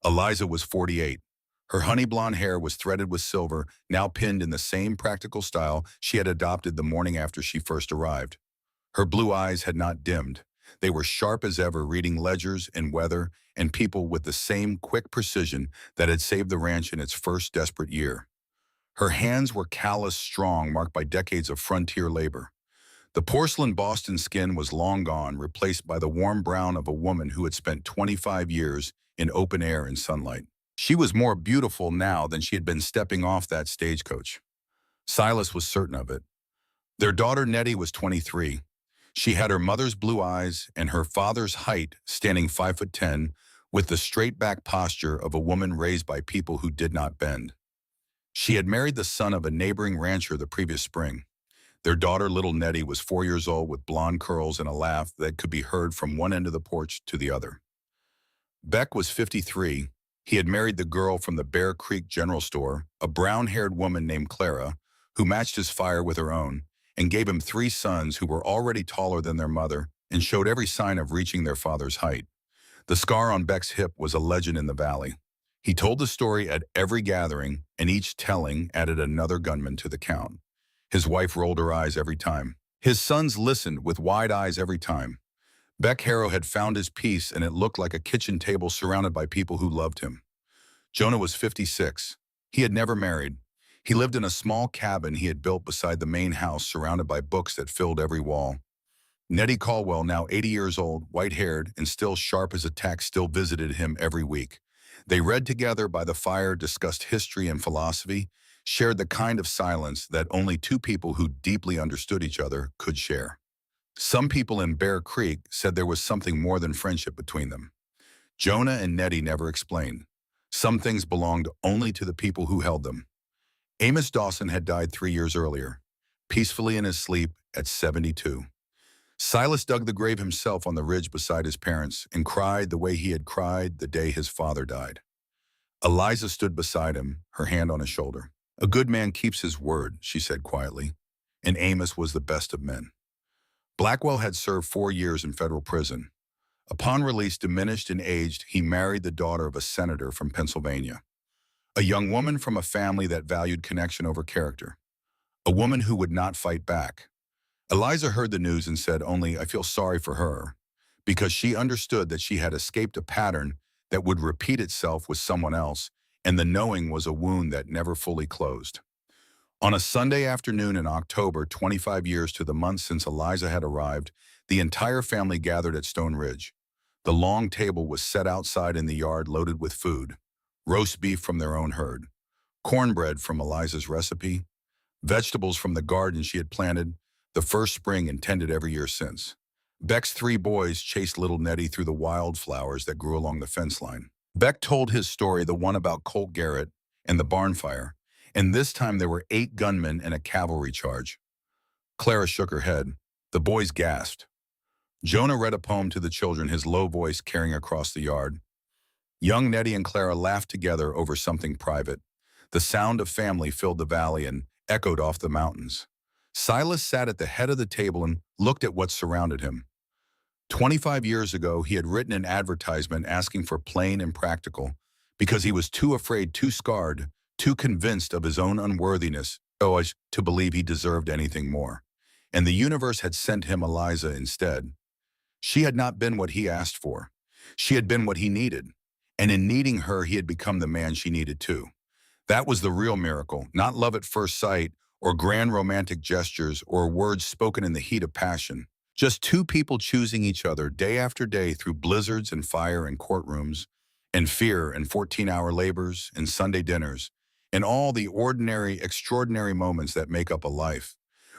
Eliza was 48. Her honey blonde hair was threaded with silver, now pinned in the same practical style she had adopted the morning after she first arrived. Her blue eyes had not dimmed. They were sharp as ever, reading ledgers and weather and people with the same quick precision that had saved the ranch in its first desperate year. Her hands were callous, strong, marked by decades of frontier labor. The porcelain Boston skin was long gone, replaced by the warm brown of a woman who had spent 25 years in open air and sunlight. She was more beautiful now than she had been stepping off that stagecoach. Silas was certain of it. Their daughter Nettie was 23. She had her mother's blue eyes and her father's height, standing 5'10", with the straight-back posture of a woman raised by people who did not bend. She had married the son of a neighboring rancher the previous spring. Their daughter, little Nettie, was 4 years old with blonde curls and a laugh that could be heard from one end of the porch to the other. Beck was 53. He had married the girl from the Bear Creek General Store, a brown-haired woman named Clara, who matched his fire with her own, and gave him 3 sons who were already taller than their mother and showed every sign of reaching their father's height. The scar on Beck's hip was a legend in the valley. He told the story at every gathering, and each telling added another gunman to the count. His wife rolled her eyes every time. His sons listened with wide eyes every time. Beck Harrow had found his peace, and it looked like a kitchen table surrounded by people who loved him. Jonah was 56. He had never married. He lived in a small cabin he had built beside the main house, surrounded by books that filled every wall. Nettie Caldwell, now 80 years old, white-haired, and still sharp as a tack, still visited him every week. They read together by the fire, discussed history and philosophy, shared the kind of silence that only two people who deeply understood each other could share. Some people in Bear Creek said there was something more than friendship between them. Jonah and Nettie never explained. Some things belonged only to the people who held them. Amos Dawson had died 3 years earlier, peacefully in his sleep at 72. Silas dug the grave himself on the ridge beside his parents and cried the way he had cried the day his father died. Eliza stood beside him, her hand on his shoulder. "A good man keeps his word," she said quietly, and Amos was the best of men. Blackwell had served 4 years in federal prison. Upon release, diminished and aged, he married the daughter of a senator from Pennsylvania, a young woman from a family that valued connection over character, a woman who would not fight back. Eliza heard the news and said only, "I feel sorry for her," because she understood that she had escaped a pattern that would repeat itself with someone else, and the knowing was a wound that never fully closed. On a Sunday afternoon in October, 25 years to the month since Eliza had arrived, the entire family gathered at Stone Ridge. The long table was set outside in the yard loaded with food: roast beef from their own herd, cornbread from Eliza's recipe, vegetables from the garden she had planted the first spring and tended every year since. Beck's 3 boys chased little Nettie through the wildflowers that grew along the fence line. Beck told his story, the one about Colt Garrett and the barn fire, and this time there were 8 gunmen and a cavalry charge. Clara shook her head. The boys gasped. Jonah read a poem to the children, his low voice carrying across the yard. Young Nettie and Clara laughed together over something private. The sound of family filled the valley and echoed off the mountains. Silas sat at the head of the table and looked at what surrounded him. 25 years ago, he had written an advertisement asking for plain and practical because he was too afraid, too scarred, too convinced of his own unworthiness to believe he deserved anything more. And the universe had sent him Eliza instead. She had not been what he asked for. She had been what he needed. And in needing her, he had become the man she needed too. That was the real miracle, not love at first sight or grand romantic gestures or words spoken in the heat of passion. Just 2 people choosing each other day after day through blizzards and fire and courtrooms and fear and 14-hour labors and Sunday dinners and all the ordinary, extraordinary moments that make up a life.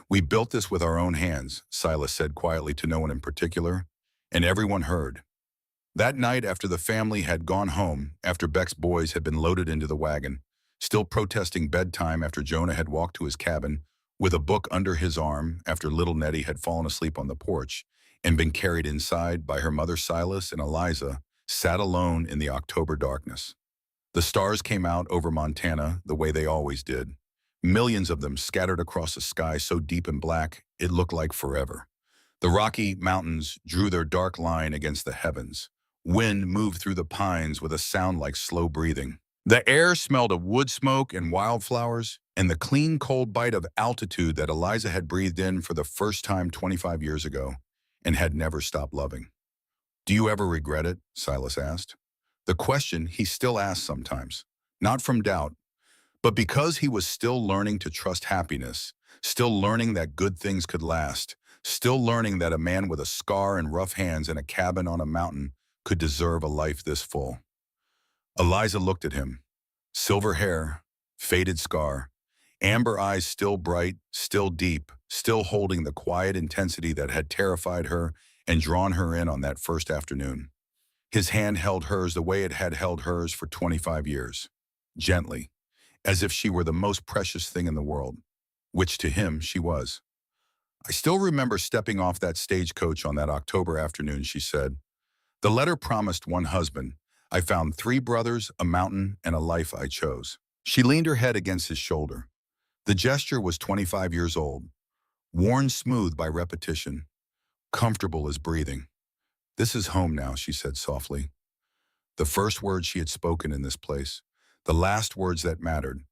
"We built this with our own hands," Silas said quietly to no one in particular, and everyone heard. That night, after the family had gone home, after Beck's boys had been loaded into the wagon, still protesting bedtime after Jonah had walked to his cabin with a book under his arm after little Nettie had fallen asleep on the porch and been carried inside by her mother, Silas and Eliza sat alone in the October darkness. The stars came out over Montana the way they always did, millions of them scattered across a sky so deep and black it looked like forever. The Rocky Mountains drew their dark line against the heavens. Wind moved through the pines with a sound like slow breathing. The air smelled of wood smoke and wildflowers, and the clean, cold bite of altitude that Eliza had breathed in for the first time 25 years ago and had never stopped loving. "Do you ever regret it?" Silas asked. The question he still asked sometimes, not from doubt, but because he was still learning to trust happiness, still learning that good things could last, still learning that a man with a scar and rough hands and a cabin on a mountain could deserve a life this full. Eliza looked at him. Silver hair, faded scar, amber eyes still bright, still deep, still holding the quiet intensity that had terrified her and drawn her in on that first afternoon. His hand held hers the way it had held hers for 25 years, gently, as if she were the most precious thing in the world, which to him she was. I still remember stepping off that stagecoach on that October afternoon, she said. The letter promised one husband. I found 3 brothers, a mountain, and a life I chose. She leaned her head against his shoulder. The gesture was 25 years old, worn smooth by repetition, comfortable as breathing. This is home now, she said softly. The first words she had spoken in this place, the last words that mattered,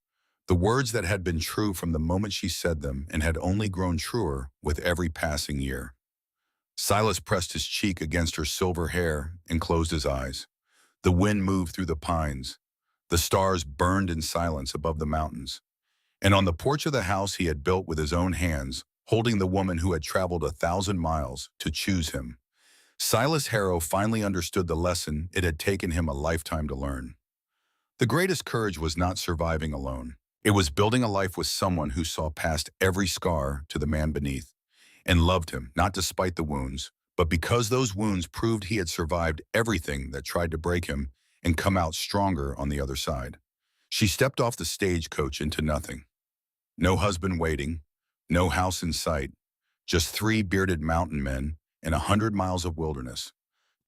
the words that had been true from the moment she said them and had only grown truer with every passing year. Silas pressed his cheek against her silver hair and closed his eyes. The wind moved through the pines. The stars burned in silence above the mountains. And on the porch of the house he had built with his own hands, holding the woman who had traveled 1,000 miles to choose him, Silas Harrow finally understood the lesson it had taken him a lifetime to learn. The greatest courage was not surviving alone. It was building a life with someone who saw past every scar to the man beneath and loved him, not despite the wounds, but because those wounds proved he had survived everything that tried to break him and come out stronger on the other side. She stepped off the stagecoach into nothing. No husband waiting, no house in sight, just 3 bearded mountain men and 100 miles of wilderness.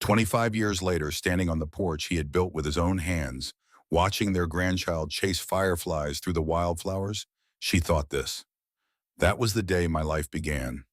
25 years later, standing on the porch he had built with his own hands, watching their grandchild chase fireflies through the wildflowers, she thought this. That was the day my life began.